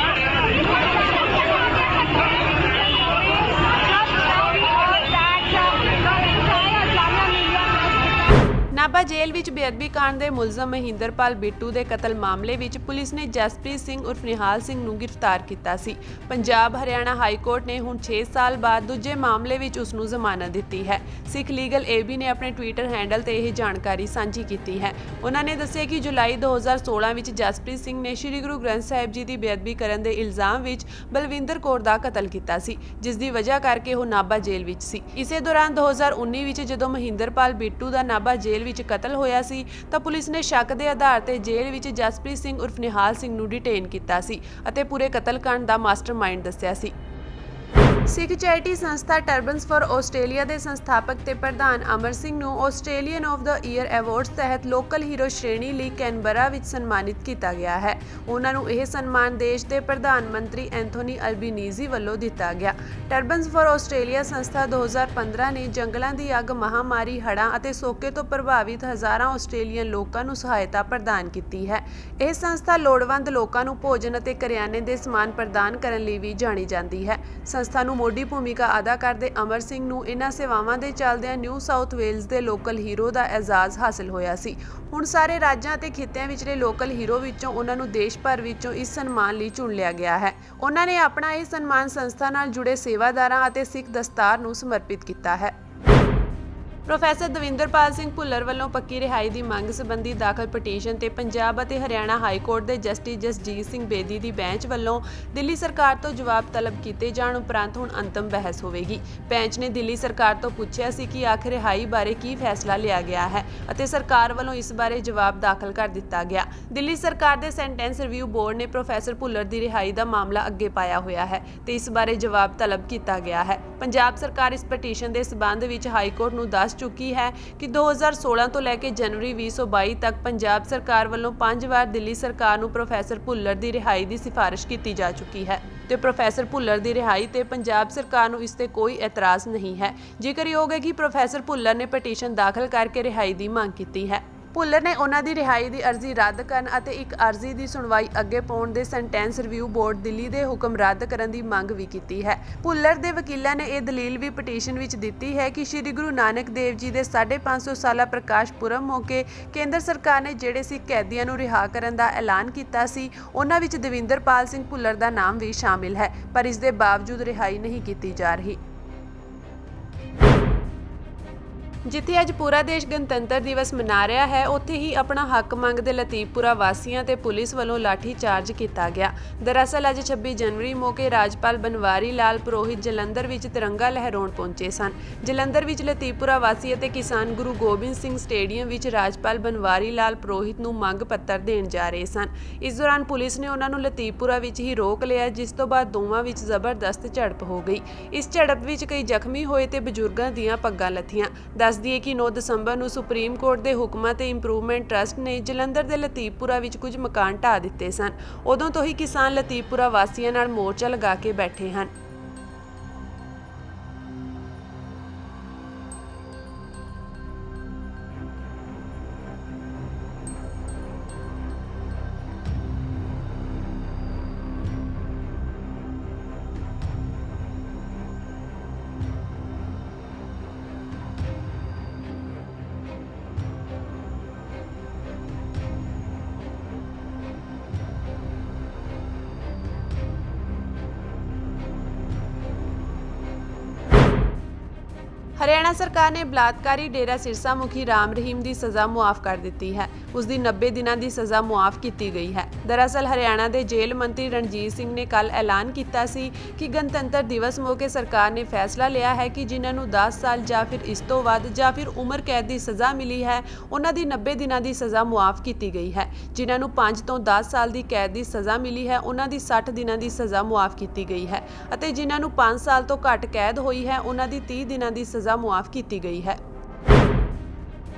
ਨਾਭਾ ਜੇਲ੍ਹ ਵਿੱਚ ਬੇਅਦਬੀ ਕਾਂਡ ਦੇ ਮੁਲਜ਼ਮ ਮਹਿੰਦਰਪਾਲ ਬਿੱਟੂ ਦੇ ਕਤਲ ਮਾਮਲੇ ਵਿੱਚ ਪੁਲਿਸ ਨੇ ਜਸਪ੍ਰੀਤ ਸਿੰਘ ਉਰਫ ਨਿਹਾਲ ਸਿੰਘ ਨੂੰ ਗ੍ਰਿਫਤਾਰ ਕੀਤਾ ਸੀ। ਪੰਜਾਬ ਹਰਿਆਣਾ ਹਾਈ ਕੋਰਟ ਨੇ ਹੁਣ 6 ਸਾਲ ਬਾਅਦ ਦੂਜੇ ਮਾਮਲੇ ਵਿੱਚ ਉਸ ਨੂੰ ਜ਼ਮਾਨਤ ਦਿੱਤੀ ਹੈ। ਸਿੱਖ ਲੀਗਲ AB ਨੇ ਆਪਣੇ ਟਵਿੱਟਰ ਹੈਂਡਲ ਤੇ ਇਹ ਜਾਣਕਾਰੀ ਸਾਂਝੀ ਕੀਤੀ ਹੈ। ਉਹਨਾਂ ਨੇ ਦੱਸਿਆ ਕਿ ਜੁਲਾਈ 2016 ਵਿੱਚ ਜਸਪ੍ਰੀਤ ਸਿੰਘ ਨੇ ਸ੍ਰੀ ਗੁਰੂ ਗ੍ਰੰਥ ਸਾਹਿਬ ਜੀ ਦੀ ਬੇਅਦਬੀ ਕਰਨ ਦੇ ਇਲਜ਼ਾਮ ਵਿੱਚ ਬਲਵਿੰਦਰ ਕੌਰ ਦਾ ਕਤਲ ਕੀਤਾ ਸੀ, ਜਿਸ ਦੀ ਵਜ੍ਹਾ ਕਰਕੇ ਉਹ ਨਾਭਾ ਜੇਲ੍ਹ ਵਿੱਚ ਸੀ। ਇਸੇ ਦੌਰਾਨ 2019 ਵਿੱਚ ਜਦੋਂ ਮਹਿੰਦਰਪਾਲ ਬਿੱਟੂ ਦਾ ਨਾਭਾ ਜੇਲ੍ਹ ਵਿੱਚ ਕਤਲ ਹੋਇਆ ਸੀ ਤਾਂ ਪੁਲਿਸ ਨੇ ਸ਼ੱਕ ਦੇ ਆਧਾਰ ਤੇ ਜੇਲ੍ਹ ਵਿੱਚ ਜਸਪ੍ਰੀਤ ਸਿੰਘ ਉਰਫ ਨਿਹਾਲ ਸਿੰਘ ਨੂੰ ਡਿਟੇਨ ਕੀਤਾ ਸੀ ਅਤੇ ਪੂਰੇ ਕਤਲकांड ਦਾ ਮਾਸਟਰਮਾਈਂਡ ਦੱਸਿਆ ਸੀ। ਸਿੱਖ ਚੈਰਿਟੀ ਸੰਸਥਾ ਟਰਬਨਸ ਫॉर ਆਸਟ੍ਰੇਲੀਆ ਦੇ ਸੰਸਥਾਪਕ ਤੇ ਪ੍ਰਧਾਨ ਅਮਰ ਸਿੰਘ ਨੂੰ Australian of the year awards ਤਹਿਤ ਲੋਕਲ ਹੀਰੋ ਸ਼੍ਰੇਣੀ ਲਈ ਕੈਨਬਰਾ ਵਿੱਚ ਸਨਮਾਨਿਤ ਕੀਤਾ ਗਿਆ ਹੈ। ਉਹਨਾਂ ਨੂੰ ਇਹ ਸਨਮਾਨ ਦੇਸ਼ ਦੇ ਪ੍ਰਧਾਨ ਮੰਤਰੀ ਐਂਥੋਨੀ ਅਲਬਨੀਜ਼ੀ ਵੱਲੋਂ ਦਿੱਤਾ ਗਿਆ। ਟਰਬਨਸ ਫॉर ਆਸਟ੍ਰੇਲੀਆ ਸੰਸਥਾ 2015 ਨੇ ਜੰਗਲਾਂ ਦੀ ਅੱਗ, ਮਹਾਮਾਰੀ, ਹੜ੍ਹਾਂ ਅਤੇ ਸੋਕੇ ਤੋਂ ਪ੍ਰਭਾਵਿਤ ਹਜ਼ਾਰਾਂ ਆਸਟ੍ਰੇਲੀਅਨ ਲੋਕਾਂ ਨੂੰ ਸਹਾਇਤਾ ਪ੍ਰਦਾਨ ਕੀਤੀ ਹੈ। ਇਹ ਸੰਸਥਾ ਲੋੜਵੰਦ ਲੋਕਾਂ ਨੂੰ ਭੋਜਨ ਅਤੇ ਕਰਿਆਨੇ ਦੇ ਸਮਾਨ ਪ੍ਰਦਾਨ ਕਰਨ ਲਈ ਵੀ ਜਾਣੀ ਜਾਂਦੀ ਹੈ। ਸੰਸਥਾ ਨੂੰ ਮੋਢੀ ਭੂਮਿਕਾ ਅਦਾ ਕਰਦੇ ਅਮਰ ਸਿੰਘ ਨੂੰ ਇਹਨਾਂ ਸੇਵਾਵਾਂ ਦੇ ਚੱਲਦਿਆਂ ਨਿਊ ਸਾਊਥ ਵੇਲਜ਼ ਦੇ ਲੋਕਲ ਹੀਰੋ ਦਾ ਐਜ਼ਾਜ਼ ਹਾਸਲ ਹੋਇਆ ਸੀ। ਹੁਣ ਸਾਰੇ ਰਾਜਾਂ ਅਤੇ ਖਿੱਤਿਆਂ ਵਿਚਲੇ ਲੋਕਲ ਹੀਰੋ ਵਿੱਚੋਂ ਉਹਨਾਂ ਨੂੰ ਦੇਸ਼ ਭਰ ਵਿੱਚੋਂ ਇਸ ਸਨਮਾਨ ਲਈ ਚੁਣ ਲਿਆ ਗਿਆ ਹੈ। ਉਹਨਾਂ ਨੇ ਆਪਣਾ ਇਹ ਸਨਮਾਨ ਸੰਸਥਾ ਨਾਲ ਜੁੜੇ ਸੇਵਾਦਾਰਾਂ ਅਤੇ ਸਿੱਖ ਦਸਤਾਰ ਨੂੰ ਸਮਰਪਿਤ ਕੀਤਾ ਹੈ। ਪ੍ਰੋਫੈਸਰ ਦਵਿੰਦਰਪਾਲ ਸਿੰਘ ਭੁੱਲਰ ਵੱਲੋਂ ਪੱਕੀ ਰਿਹਾਈ ਦੀ ਮੰਗ ਸੰਬੰਧੀ ਦਾਖਲ ਪਟੀਸ਼ਨ ਤੇ ਪੰਜਾਬ ਅਤੇ ਹਰਿਆਣਾ ਹਾਈ ਕੋਰਟ ਦੇ ਜਸਟਿਸ ਜਸਜੀਤ ਸਿੰਘ ਬੇਦੀ ਦੀ ਬੈਂਚ ਵੱਲੋਂ ਦਿੱਲੀ ਸਰਕਾਰ ਤੋਂ ਜਵਾਬ ਤਲਬ ਕੀਤੇ ਜਾਣ ਉਪਰੰਤ ਹੁਣ ਅੰਤਮ ਬਹਿਸ ਹੋਵੇਗੀ। ਬੈਂਚ ਨੇ ਦਿੱਲੀ ਸਰਕਾਰ ਤੋਂ ਪੁੱਛਿਆ ਸੀ ਕਿ ਆਖਿਰ ਰਿਹਾਈ ਬਾਰੇ ਕੀ ਫੈਸਲਾ ਲਿਆ ਗਿਆ ਹੈ ਅਤੇ ਸਰਕਾਰ ਵੱਲੋਂ ਇਸ ਬਾਰੇ ਜਵਾਬ ਦਾਖਲ ਕਰ ਦਿੱਤਾ ਗਿਆ। ਦਿੱਲੀ ਸਰਕਾਰ ਦੇ ਸੈਂਟੈਂਸ ਰਿਵਿਊ ਬੋਰਡ ਨੇ ਪ੍ਰੋਫੈਸਰ ਭੁੱਲਰ ਦੀ ਰਿਹਾਈ ਦਾ ਮਾਮਲਾ ਅੱਗੇ ਪਾਇਆ ਹੋਇਆ ਹੈ ਤੇ ਇਸ ਬਾਰੇ ਜਵਾਬ ਤਲਬ ਕੀਤਾ ਗਿਆ ਹੈ। ਪੰਜਾਬ ਸਰਕਾਰ ਇਸ ਪਟੀਸ਼ਨ ਦੇ ਸਬੰਧ ਵਿੱਚ ਹਾਈ ਕੋਰਟ ਨੂੰ ਦੱਸ ਚੁੱਕੀ ਹੈ ਕਿ 2016 ਤੋਂ ਲੈ ਕੇ ਜਨਵਰੀ 2022 ਤੱਕ ਪੰਜਾਬ ਸਰਕਾਰ ਵੱਲੋਂ 5 ਵਾਰ ਦਿੱਲੀ ਸਰਕਾਰ ਨੂੰ ਪ੍ਰੋਫੈਸਰ ਭੁੱਲਰ ਦੀ ਰਿਹਾਈ ਦੀ ਸਿਫਾਰਿਸ਼ ਕੀਤੀ ਜਾ ਚੁੱਕੀ ਹੈ ਤੇ ਪ੍ਰੋਫੈਸਰ ਭੁੱਲਰ ਦੀ ਰਿਹਾਈ ਤੇ ਪੰਜਾਬ ਸਰਕਾਰ ਨੂੰ ਇਸ ਤੇ ਕੋਈ ਇਤਰਾਜ਼ ਨਹੀਂ ਹੈ। ਜ਼ਿਕਰਯੋਗ ਹੈ ਕਿ ਪ੍ਰੋਫੈਸਰ ਭੁੱਲਰ ਨੇ ਪਟੀਸ਼ਨ ਦਾਖਲ ਕਰਕੇ ਰਿਹਾਈ ਦੀ ਮੰਗ ਕੀਤੀ ਹੈ। ਭੁੱਲਰ ਨੇ ਉਹਨਾਂ ਦੀ ਰਿਹਾਈ ਦੀ ਅਰਜ਼ੀ ਰੱਦ ਕਰਨ ਅਤੇ ਇੱਕ ਅਰਜ਼ੀ ਦੀ ਸੁਣਵਾਈ ਅੱਗੇ ਪਾਉਣ ਦੇ ਸੈਂਟੈਂਸ ਰਿਵਿਊ ਬੋਰਡ ਦਿੱਲੀ ਦੇ ਹੁਕਮ ਰੱਦ ਕਰਨ ਦੀ ਮੰਗ ਵੀ ਕੀਤੀ ਹੈ। ਭੁੱਲਰ ਦੇ ਵਕੀਲਾਂ ਨੇ ਇਹ ਦਲੀਲ ਵੀ ਪਟੀਸ਼ਨ ਵਿੱਚ ਦਿੱਤੀ ਹੈ ਕਿ ਸ੍ਰੀ ਗੁਰੂ ਨਾਨਕ ਦੇਵ ਜੀ ਦੇ 550 ਸਾਲਾ ਪ੍ਰਕਾਸ਼ ਪੁਰਬ ਮੌਕੇ ਕੇਂਦਰ ਸਰਕਾਰ ਨੇ ਜਿਹੜੇ ਸਿੱਖ ਕੈਦੀਆਂ ਨੂੰ ਰਿਹਾ ਕਰਨ ਦਾ ਐਲਾਨ ਕੀਤਾ ਸੀ ਉਹਨਾਂ ਵਿੱਚ ਦਵਿੰਦਰਪਾਲ ਸਿੰਘ ਭੁੱਲਰ ਦਾ ਨਾਮ ਵੀ ਸ਼ਾਮਿਲ ਹੈ, ਪਰ ਇਸ ਦੇ ਬਾਵਜੂਦ ਰਿਹਾਈ ਨਹੀਂ ਕੀਤੀ ਜਾ ਰਹੀ। ਜਿੱਥੇ ਅੱਜ ਪੂਰਾ ਦੇਸ਼ ਗਣਤੰਤਰ ਦਿਵਸ ਮਨਾ ਰਿਹਾ ਹੈ, ਉੱਥੇ ਹੀ ਆਪਣਾ ਹੱਕ ਮੰਗਦੇ ਲਤੀਫਪੁਰਾ ਵਾਸੀਆਂ ਤੇ ਪੁਲਿਸ ਵੱਲੋਂ ਲਾਠੀ ਚਾਰਜ ਕੀਤਾ ਗਿਆ। ਦਰਅਸਲ ਅੱਜ 26 ਜਨਵਰੀ ਮੌਕੇ ਰਾਜਪਾਲ ਬਨਵਾਰੀ ਲਾਲ ਪੁਰੋਹਿਤ ਜਲੰਧਰ ਵਿੱਚ ਤਿਰੰਗਾ ਲਹਿਰਾਉਣ ਪਹੁੰਚੇ ਸਨ। ਜਲੰਧਰ ਵਿੱਚ ਲਤੀਫਪੁਰਾ ਵਾਸੀ ਅਤੇ ਕਿਸਾਨ ਗੁਰੂ ਗੋਬਿੰਦ ਸਿੰਘ ਸਟੇਡੀਅਮ ਵਿੱਚ ਰਾਜਪਾਲ ਬਨਵਾਰੀ ਲਾਲ ਪੁਰੋਹਿਤ ਨੂੰ ਮੰਗ ਪੱਤਰ ਦੇਣ ਜਾ ਰਹੇ ਸਨ। ਇਸ ਦੌਰਾਨ ਪੁਲਿਸ ਨੇ ਉਹਨਾਂ ਨੂੰ ਲਤੀਫਪੁਰਾ ਵਿੱਚ ਹੀ ਰੋਕ ਲਿਆ, ਜਿਸ ਤੋਂ ਬਾਅਦ ਦੋਵਾਂ ਵਿੱਚ ਜ਼ਬਰਦਸਤ ਝੜਪ ਹੋ ਗਈ। ਇਸ ਝੜਪ ਵਿੱਚ ਕਈ ਜ਼ਖਮੀ ਹੋਏ ਤੇ ਬਜ਼ੁਰਗਾਂ ਦੀਆਂ ਪੱਗਾਂ ਲੱਥੀਆਂ। ਦੱਸਦੀ ਹੈ ਕਿ 9 ਦਸੰਬਰ ਨੂੰ ਸੁਪਰੀਮ ਕੋਰਟ ਦੇ ਹੁਕਮਾਂ ਤੇ ਇੰਪਰੂਵਮੈਂਟ ਟਰਸਟ ਨੇ ਜਲੰਧਰ ਦੇ ਲਤੀਫਪੁਰਾ ਵਿੱਚ ਕੁਝ ਮਕਾਨ ਢਾਹ ਦਿੱਤੇ ਸਨ। ਉਦੋਂ ਤੋਂ ਹੀ ਕਿਸਾਨ ਲਤੀਫਪੁਰਾ ਵਾਸੀਆਂ ਨਾਲ ਮੋਰਚਾ ਲਗਾ ਕੇ ਬੈਠੇ ਹਨ। ਹਰਿਆਣਾ ਸਰਕਾਰ ਨੇ ਬਲਾਤਕਾਰੀ ਡੇਰਾ ਸਿਰਸਾ ਮੁਖੀ ਰਾਮ ਰਹੀਮ ਦੀ ਸਜ਼ਾ ਮੁਆਫ ਕਰ ਦਿੱਤੀ ਹੈ। ਉਸ ਦੀ 90 ਦਿਨਾਂ ਦੀ ਸਜ਼ਾ ਮੁਆਫ ਕੀਤੀ ਗਈ ਹੈ। ਦਰਅਸਲ ਹਰਿਆਣਾ ਦੇ ਜੇਲ੍ਹ ਮੰਤਰੀ ਰਣਜੀਤ ਸਿੰਘ ਨੇ ਕੱਲ ਐਲਾਨ ਕੀਤਾ ਸੀ ਕਿ ਗਣਤੰਤਰ ਦਿਵਸ ਮੌਕੇ ਸਰਕਾਰ ਨੇ ਫੈਸਲਾ ਲਿਆ ਹੈ ਕਿ ਜਿਨ੍ਹਾਂ ਨੂੰ 10 ਸਾਲ ਜਾਂ ਫਿਰ ਇਸ ਤੋਂ ਵੱਧ ਜਾਂ ਫਿਰ ਉਮਰ ਕੈਦ ਦੀ ਸਜ਼ਾ ਮਿਲੀ ਹੈ, ਉਹਨਾਂ ਦੀ 90 ਦਿਨਾਂ ਦੀ ਸਜ਼ਾ ਮੁਆਫ ਕੀਤੀ ਗਈ ਹੈ। ਜਿਨ੍ਹਾਂ ਨੂੰ 5 ਤੋਂ 10 ਸਾਲ ਦੀ ਕੈਦ ਦੀ ਸਜ਼ਾ ਮਿਲੀ ਹੈ, ਉਹਨਾਂ ਦੀ 60 ਦਿਨਾਂ ਦੀ ਸਜ਼ਾ ਮੁਆਫ ਕੀਤੀ ਗਈ ਹੈ ਅਤੇ ਜਿਨ੍ਹਾਂ ਨੂੰ 5 ਸਾਲ ਤੋਂ ਘੱਟ ਕੈਦ ਹੋਈ ਹੈ, ਉਹਨਾਂ ਦੀ 30 ਦਿਨਾਂ ਦੀ ਸਜ਼ਾ ਮੁਆਫ ਕੀਤੀ ਗਈ ਹੈ।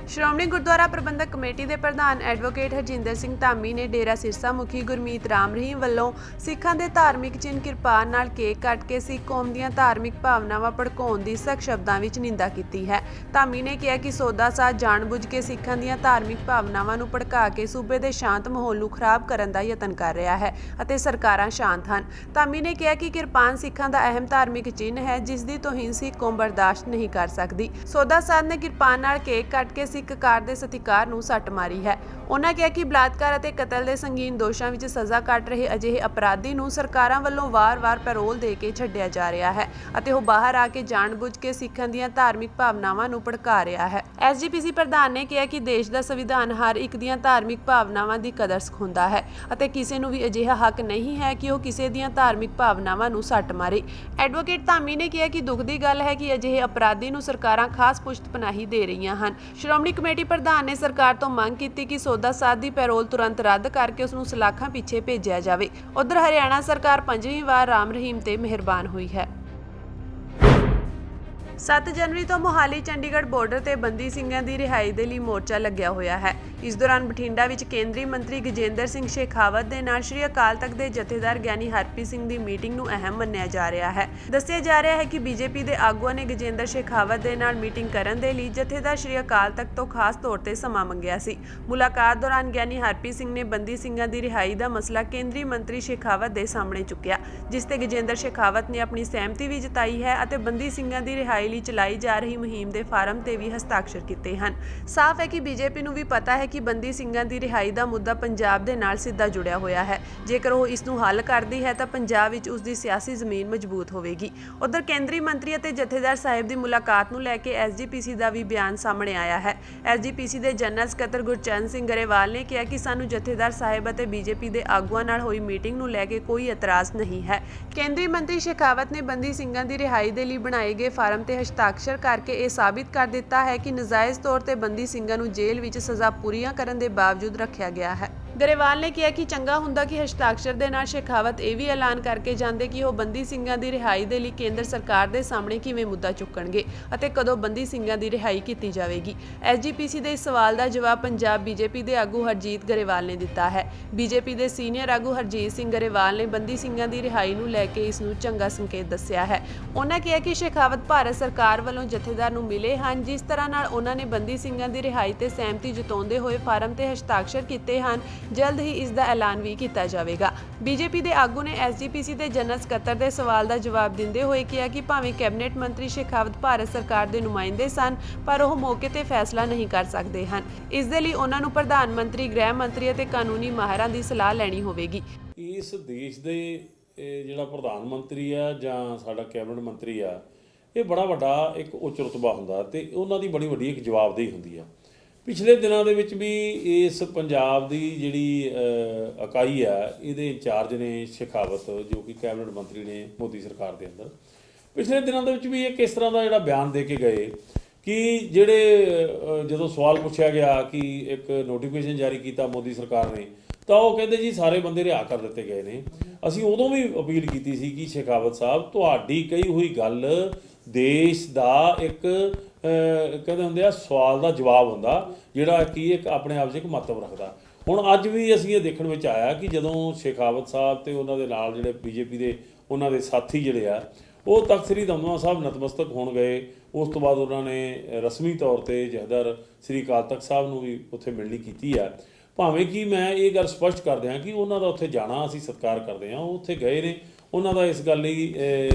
ਸ਼੍ਰੋਮਣੀ ਗੁਰਦੁਆਰਾ ਪ੍ਰਬੰਧਕ ਕਮੇਟੀ ਦੇ ਪ੍ਰਧਾਨ ਐਡਵੋਕੇਟ ਹਰਜਿੰਦਰ ਸਿੰਘ ਧਾਮੀ ਨੇ ਡੇਰਾ ਸਿਰਸਾ ਮੁਖੀ ਗੁਰਮੀਤ ਰਾਮ ਰਹੀਮ ਵੱਲੋਂ ਸਿੱਖਾਂ ਦੇ ਧਾਰਮਿਕ ਚਿੰਨ੍ਹ ਕਿਰਪਾਨ ਨਾਲ ਕੇਕ ਕੱਟ ਕੇ ਸਿੱਖ ਕੌਮ ਦੀਆਂ ਧਾਰਮਿਕ ਭਾਵਨਾਵਾਂ ਭੜਕਾਉਣ ਦੀ ਸਖਤ ਸ਼ਬਦਾਂ ਵਿੱਚ ਨਿੰਦਾ ਕੀਤੀ ਹੈ। ਧਾਮੀ ਨੇ ਕਿਹਾ ਕਿ ਸੌਦਾ ਸਾਧ ਜਾਣਬੁੱਝ ਕੇ ਸਿੱਖਾਂ ਦੀਆਂ ਧਾਰਮਿਕ ਭਾਵਨਾਵਾਂ ਨੂੰ ਭੜਕਾ ਕੇ ਸੂਬੇ ਦੇ ਸ਼ਾਂਤ ਮਾਹੌਲ ਨੂੰ ਖਰਾਬ ਕਰਨ ਦਾ ਯਤਨ ਕਰ ਰਿਹਾ ਹੈ ਅਤੇ ਸਰਕਾਰਾਂ ਸ਼ਾਂਤ ਹਨ। ਧਾਮੀ ਨੇ ਕਿਹਾ ਕਿ ਕਿਰਪਾਨ ਸਿੱਖਾਂ ਦਾ ਅਹਿਮ ਧਾਰਮਿਕ ਚਿੰਨ੍ਹ ਹੈ, ਜਿਸ ਦੀ ਤੋਹੀਨ ਸਿੱਖ ਕੌਮ ਬਰਦਾਸ਼ਤ ਨਹੀਂ ਕਰ ਸਕਦੀ। ਸੌਦਾ ਸਾਧ ਨੇ ਕਿਰਪਾਨ ਨਾਲ ਕੇਕ ਕੱਟ ਕੇ ਸਿੱਖ ਕਾਰ ਦੇ ਸਤਿਕਾਰ ਨੂੰ ਸੱਟ ਮਾਰੀ ਹੈ। ਉਹਨਾਂ ਕਿਹਾ ਕਿ ਬਲਾਤਕਾਰ ਅਤੇ ਕਤਲ ਦੇ ਸੰਗੀਨ ਦੋਸ਼ਾਂ ਵਿੱਚ ਸਜ਼ਾ ਕੱਟ ਰਹੇ ਅਜਿਹੇ ਅਪਰਾਧੀ ਨੂੰ ਸਰਕਾਰਾਂ ਵੱਲੋਂ ਵਾਰ-ਵਾਰ ਪੈਰੋਲ ਦੇ ਕੇ ਛੱਡਿਆ ਜਾ ਰਿਹਾ ਹੈ ਅਤੇ ਉਹ ਬਾਹਰ ਆ ਕੇ ਜਾਣਬੁੱਝ ਕੇ ਸਿੱਖਾਂ ਦੀਆਂ ਧਾਰਮਿਕ ਭਾਵਨਾਵਾਂ ਨੂੰ ਭੜਕਾ ਰਿਹਾ ਹੈ। ਐਸਜੀਪੀਸੀ ਪ੍ਰਧਾਨ ਨੇ ਕਿਹਾ ਕਿ ਦੇਸ਼ ਦਾ ਸੰਵਿਧਾਨ ਹਰ ਇੱਕ ਦੀਆਂ ਧਾਰਮਿਕ ਭਾਵਨਾਵਾਂ ਦੀ ਕਦਰ ਸਿਖਾਉਂਦਾ ਹੈ ਅਤੇ ਕਿਸੇ ਨੂੰ ਵੀ ਅਜਿਹਾ ਹੱਕ ਨਹੀਂ ਹੈ ਕਿ ਉਹ ਕਿਸੇ ਦੀਆਂ ਧਾਰਮਿਕ ਭਾਵਨਾਵਾਂ ਨੂੰ ਸੱਟ ਮਾਰੇ। ਐਡਵੋਕੇਟ ਧਾਮੀ ਨੇ ਕਿਹਾ ਕਿ ਦੁੱਖ ਦੀ ਗੱਲ ਹੈ ਕਿ ਅਜਿਹੇ ਅਪਰਾਧੀ ਨੂੰ ਸਰਕਾਰਾਂ ਖਾਸ ਪੁਸ਼ਤ ਪਨਾਹੀ ਦੇ ਰਹੀਆਂ ਹਨ। ਸ਼੍ਰੋਮਣੀ ਕਮੇਟੀ ਪ੍ਰਧਾਨ ਨੇ ਸਰਕਾਰ ਤੋਂ ਮੰਗ ਕੀਤੀ ਕਿ ਸੌਦਾ ਸਾਧ ਦੀ ਪੈਰੋਲ ਤੁਰੰਤ ਰੱਦ ਕਰਕੇ ਉਸ ਨੂੰ ਸਲਾਖਾਂ ਪਿੱਛੇ ਭੇਜਿਆ ਜਾਵੇ। ਉਧਰ ਹਰਿਆਣਾ ਸਰਕਾਰ 5ਵੀਂ ਵਾਰ ਰਾਮ ਰਹੀਮ ਤੇ ਮਿਹਰਬਾਨ ਹੋਈ ਹੈ। 7 ਜਨਵਰੀ ਤੋਂ ਮੋਹਾਲੀ ਚੰਡੀਗੜ੍ਹ ਬਾਰਡਰ ਤੇ ਬੰਦੀ ਸਿੰਘਾਂ ਦੀ ਰਿਹਾਈ ਦੇ ਲਈ ਮੋਰਚਾ ਲੱਗਿਆ ਹੋਇਆ ਹੈ। ਇਸ ਦੌਰਾਨ ਬਠਿੰਡਾ ਵਿੱਚ ਕੇਂਦਰੀ ਮੰਤਰੀ ਗਜੇਂਦਰ ਸਿੰਘ ਸ਼ੇਖਾਵਤ ਦੇ ਨਾਲ ਸ਼੍ਰੀ ਅਕਾਲ ਤਖਤ ਦੇ ਜਥੇਦਾਰ ਗਿਆਨੀ ਹਰਪ੍ਰੀਤ ਸਿੰਘ ਦੀ ਮੀਟਿੰਗ ਨੂੰ ਅਹਿਮ ਮੰਨਿਆ ਜਾ ਰਿਹਾ ਹੈ। ਦੱਸਿਆ ਜਾ ਰਿਹਾ ਹੈ ਕਿ ਬੀਜੇਪੀ ਦੇ ਆਗੂਆਂ ਨੇ ਗਜੇਂਦਰ ਸ਼ੇਖਾਵਤ ਦੇ ਨਾਲ ਮੀਟਿੰਗ ਕਰਨ ਦੇ ਲਈ ਜਥੇਦਾਰ ਸ਼੍ਰੀ ਅਕਾਲ ਤਖਤ ਤੋਂ ਖਾਸ ਤੌਰ ਤੇ ਸਮਾਂ ਮੰਗਿਆ ਸੀ। ਮੁਲਾਕਾਤ ਦੌਰਾਨ ਗਿਆਨੀ ਹਰਪ੍ਰੀਤ ਸਿੰਘ ਨੇ ਬੰਦੀ ਸਿੰਘਾਂ ਦੀ ਰਿਹਾਈ ਦਾ ਮਸਲਾ ਕੇਂਦਰੀ ਮੰਤਰੀ ਸ਼ੇਖਾਵਤ ਦੇ ਸਾਹਮਣੇ ਚੁੱਕਿਆ, ਜਿਸ ਤੇ ਗਜੇਂਦਰ ਸ਼ੇਖਾਵਤ ਨੇ ਆਪਣੀ ਸਹਿਮਤੀ ਵੀ ਜਤਾਈ ਹੈ ਅਤੇ ਬੰਦੀ ਸਿੰਘਾਂ ਦੀ ਰਿਹਾਈ ਰਿਹਾਈ ਲਈ ਚਲਾਈ ਜਾ ਰਹੀ ਮੁਹਿੰਮ ਦੇ ਫਾਰਮ ਤੇ ਵੀ ਹਸਤਾਖਰ ਕੀਤੇ ਹਨ। ਸਾਫ਼ ਹੈ ਕਿ ਬੀਜੇਪੀ ਨੂੰ ਵੀ ਪਤਾ ਹੈ ਕਿ ਬੰਦੀ ਸਿੰਘਾਂ ਦੀ ਰਿਹਾਈ ਦਾ ਮੁੱਦਾ ਪੰਜਾਬ ਦੇ ਨਾਲ ਸਿੱਧਾ ਜੁੜਿਆ ਹੋਇਆ ਹੈ। ਜੇਕਰ ਉਹ ਇਸ ਨੂੰ ਹੱਲ ਕਰਦੀ ਹੈ ਤਾਂ ਪੰਜਾਬ ਵਿੱਚ ਉਸ ਦੀ ਸਿਆਸੀ ਜ਼ਮੀਨ ਮਜ਼ਬੂਤ ਹੋਵੇਗੀ। ਉਧਰ ਕੇਂਦਰੀ ਮੰਤਰੀ ਅਤੇ ਜਥੇਦਾਰ ਸਾਹਿਬ ਦੀ ਮੁਲਾਕਾਤ ਨੂੰ ਲੈ ਕੇ ਐਸਜੀਪੀਸੀ ਦਾ ਵੀ ਬਿਆਨ ਸਾਹਮਣੇ ਆਇਆ ਹੈ। ਐਸਜੀਪੀਸੀ ਦੇ ਜਨਰਲ ਸਕੱਤਰ ਗੁਰਚਰਨ ਸਿੰਘ ਗਰੇਵਾਲ ਨੇ ਕਿਹਾ ਕਿ ਸਾਨੂੰ ਜਥੇਦਾਰ ਸਾਹਿਬ ਅਤੇ ਬੀਜੇਪੀ ਦੇ ਆਗੂਆਂ ਨਾਲ ਹੋਈ ਮੀਟਿੰਗ ਨੂੰ ਲੈ ਕੇ ਕੋਈ ਇਤਰਾਜ਼ ਨਹੀਂ ਹੈ। ਕੇਂਦਰੀ ਮੰਤਰੀ ਸ਼ੇਖਾਵਤ ਨੇ ਬੰਦੀ ਸਿੰਘਾਂ ਦੀ ਰਿਹਾਈ ਦੇ ਲਈ ਬਣਾਏ ਗਏ ਫਾਰਮ ਤੇ ਹਸਤਾਖਰ ਕਰਕੇ ਇਹ ਸਾਬਿਤ ਕਰ ਦਿੱਤਾ ਹੈ ਕਿ ਨਜਾਇਜ਼ ਤੌਰ ਤੇ ਬੰਦੀ ਸਿੰਘਾਂ ਨੂੰ ਜੇਲ੍ਹ ਵਿੱਚ ਸਜ਼ਾ ਪੂਰੀਆਂ ਕਰਨ ਦੇ ਬਾਵਜੂਦ ਰੱਖਿਆ ਗਿਆ ਹੈ। ਗਰੇਵਾਲ ਨੇ ਕਿਹਾ ਕਿ ਚੰਗਾ ਹੁੰਦਾ ਕਿ ਹਸਤਾਖਰ ਦੇ ਨਾਲ ਸ਼ੇਖਾਵਤ ਇਹ ਵੀ ਐਲਾਨ ਕਰਕੇ ਜਾਂਦੇ ਕਿ ਉਹ ਬੰਦੀ ਸਿੰਘਾਂ ਦੀ ਰਿਹਾਈ ਦੇ ਲਈ ਕੇਂਦਰ ਸਰਕਾਰ ਦੇ ਸਾਹਮਣੇ ਕਿਵੇਂ ਮੁੱਦਾ ਚੁੱਕਣਗੇ ਅਤੇ ਕਦੋਂ ਬੰਦੀ ਸਿੰਘਾਂ ਦੀ ਰਿਹਾਈ ਕੀਤੀ ਜਾਵੇਗੀ। ਐਸਜੀਪੀਸੀ ਦੇ ਇਸ ਸਵਾਲ ਦਾ ਜਵਾਬ ਪੰਜਾਬ ਬੀਜੇਪੀ ਦੇ ਆਗੂ ਹਰਜੀਤ ਗਰੇਵਾਲ ਨੇ ਦਿੱਤਾ ਹੈ। ਬੀਜੇਪੀ ਦੇ ਸੀਨੀਅਰ ਆਗੂ ਹਰਜੀਤ ਸਿੰਘ ਗਰੇਵਾਲ ਨੇ ਬੰਦੀ ਸਿੰਘਾਂ ਦੀ ਰਿਹਾਈ ਨੂੰ ਲੈ ਕੇ ਇਸ ਨੂੰ ਚੰਗਾ ਸੰਕੇਤ ਦੱਸਿਆ ਹੈ। ਉਹਨਾਂ ਕਿਹਾ ਕਿ ਸ਼ੇਖਾਵਤ ਭਾਰਤ ਸਰਕਾਰ ਵੱਲੋਂ ਜਥੇਦਾਰ ਨੂੰ ਮਿਲੇ ਹਨ, ਜਿਸ ਤਰ੍ਹਾਂ ਨਾਲ ਉਹਨਾਂ ਨੇ ਬੰਦੀ ਸਿੰਘਾਂ ਦੀ ਰਿਹਾਈ ਤੇ ਸਹਿਮਤੀ ਜਤਾਉਂਦੇ ਹੋਏ ਫਾਰਮ ਤੇ ਹਸਤਾਖਰ ਕੀਤੇ ਹਨ। ਜਲਦ ਹੀ ਇਸ ਦਾ ਐਲਾਨ ਵੀ ਕੀਤਾ ਜਾਵੇਗਾ। ਬੀਜੇਪੀ ਦੇ ਆਗੂ ਨੇ ਐਸਜੀਪੀਸੀ ਦੇ ਜਨਰਲ ਸਕੱਤਰ ਦੇ ਸਵਾਲ ਦਾ ਜਵਾਬ ਦਿੰਦੇ ਹੋਏ ਕਿਹਾ ਕਿ ਭਾਵੇਂ ਕੈਬਨਿਟ ਮੰਤਰੀ ਸ਼ੇਖਾਵਤ ਭਾਰਤ ਸਰਕਾਰ ਦੇ ਨੁਮਾਇੰਦੇ ਸਨ, ਪਰ ਉਹ ਮੌਕੇ ਤੇ ਫੈਸਲਾ ਨਹੀਂ ਕਰ ਸਕਦੇ ਹਨ। ਇਸ ਦੇ ਲਈ ਉਹਨਾਂ ਨੂੰ ਪ੍ਰਧਾਨ ਮੰਤਰੀ, ਗ੍ਰਹਿ ਮੰਤਰੀ ਅਤੇ ਕਾਨੂੰਨੀ ਮਾਹਰਾਂ ਦੀ ਸਲਾਹ ਲੈਣੀ ਹੋਵੇਗੀ। ਇਸ ਦੇਸ਼ ਦੇ ਜਿਹੜਾ ਪ੍ਰਧਾਨ ਮੰਤਰੀ ਆ ਜਾਂ ਸਾਡਾ ਕੈਬਨਿਟ ਮੰਤਰੀ ਆ, ਇਹ ਬੜਾ ਵੱਡਾ ਇੱਕ ਉੱਚ ਰੁਤਬਾ ਹੁੰਦਾ ਤੇ ਉਹਨਾਂ ਦੀ ਬੜੀ ਵੱਡੀ ਇੱਕ ਜਵਾਬਦੇਹੀ ਹੁੰਦੀ ਆ। ਪਿਛਲੇ ਦਿਨਾਂ ਦੇ ਵਿੱਚ ਵੀ ਇਸ ਪੰਜਾਬ ਦੀ ਜਿਹੜੀ ਇਕਾਈ ਆ, ਇਹਦੇ ਇੰਚਾਰਜ ਨੇ ਸ਼ੇਖਾਵਤ, ਜੋ ਕਿ ਕੈਬਨਿਟ ਮੰਤਰੀ ਨੇ ਮੋਦੀ ਸਰਕਾਰ ਦੇ ਅੰਦਰ। ਪਿਛਲੇ ਦਿਨਾਂ ਦੇ ਵਿੱਚ ਵੀ ਇਹ ਕਿਸ ਤਰ੍ਹਾਂ ਦਾ ਜਿਹੜਾ ਬਿਆਨ ਦੇ ਕੇ ਗਏ ਕਿ ਜਿਹੜੇ ਜਦੋਂ ਸਵਾਲ ਪੁੱਛਿਆ ਗਿਆ ਕਿ ਇੱਕ ਨੋਟੀਫਿਕੇਸ਼ਨ ਜਾਰੀ ਕੀਤਾ ਮੋਦੀ ਸਰਕਾਰ ਨੇ, ਤਾਂ ਉਹ ਕਹਿੰਦੇ ਜੀ ਸਾਰੇ ਬੰਦੇ ਰਿਹਾ ਕਰ ਦਿੱਤੇ ਗਏ ਨੇ। ਅਸੀਂ ਉਦੋਂ ਵੀ ਅਪੀਲ ਕੀਤੀ ਸੀ ਕਿ ਸ਼ੇਖਾਵਤ ਸਾਹਿਬ, ਤੁਹਾਡੀ ਕਹੀ ਹੋਈ ਗੱਲ ਦੇਸ਼ ਦਾ ਇੱਕ ਕਹਿੰਦੇ ਹੁੰਦੇ ਆ ਸਵਾਲ ਦਾ ਜਵਾਬ ਹੁੰਦਾ, ਜਿਹੜਾ ਕਿ ਇੱਕ ਆਪਣੇ ਆਪ 'ਚ ਇੱਕ ਮਹੱਤਵ ਰੱਖਦਾ। ਹੁਣ ਅੱਜ ਵੀ ਅਸੀਂ ਇਹ ਦੇਖਣ ਵਿੱਚ ਆਇਆ ਕਿ ਜਦੋਂ ਸ਼ੇਖਾਵਤ ਸਾਹਿਬ ਤੇ ਉਹਨਾਂ ਦੇ ਨਾਲ ਜਿਹੜੇ ਬੀਜੇਪੀ ਦੇ ਉਹਨਾਂ ਦੇ ਸਾਥੀ ਜਿਹੜੇ ਆ, ਉਹ ਤਖ਼ਤ ਸ੍ਰੀ ਦਮਦਮਾ ਸਾਹਿਬ ਨਤਮਸਤਕ ਹੋਣ ਗਏ। ਉਸ ਤੋਂ ਬਾਅਦ ਉਹਨਾਂ ਨੇ ਰਸਮੀ ਤੌਰ ਤੇ ਜਥੇਦਾਰ ਸ੍ਰੀ ਅਕਾਲ ਤਖ਼ਤ ਸਾਹਿਬ ਨੂੰ ਵੀ ਉੱਥੇ ਮਿਲਣੀ ਕੀਤੀ ਆ। ਭਾਵੇਂ ਕਿ ਮੈਂ ਇਹ ਗੱਲ ਸਪਸ਼ਟ ਕਰ ਦਿਆਂ ਕਿ ਉਹਨਾਂ ਦਾ ਉੱਥੇ ਜਾਣਾ ਅਸੀਂ ਸਤਿਕਾਰ ਕਰਦੇ ਹਾਂ। ਉਹ ਉੱਥੇ ਗਏ ਨੇ, ਉਹਨਾਂ ਦਾ ਇਸ ਗੱਲ ਲਈ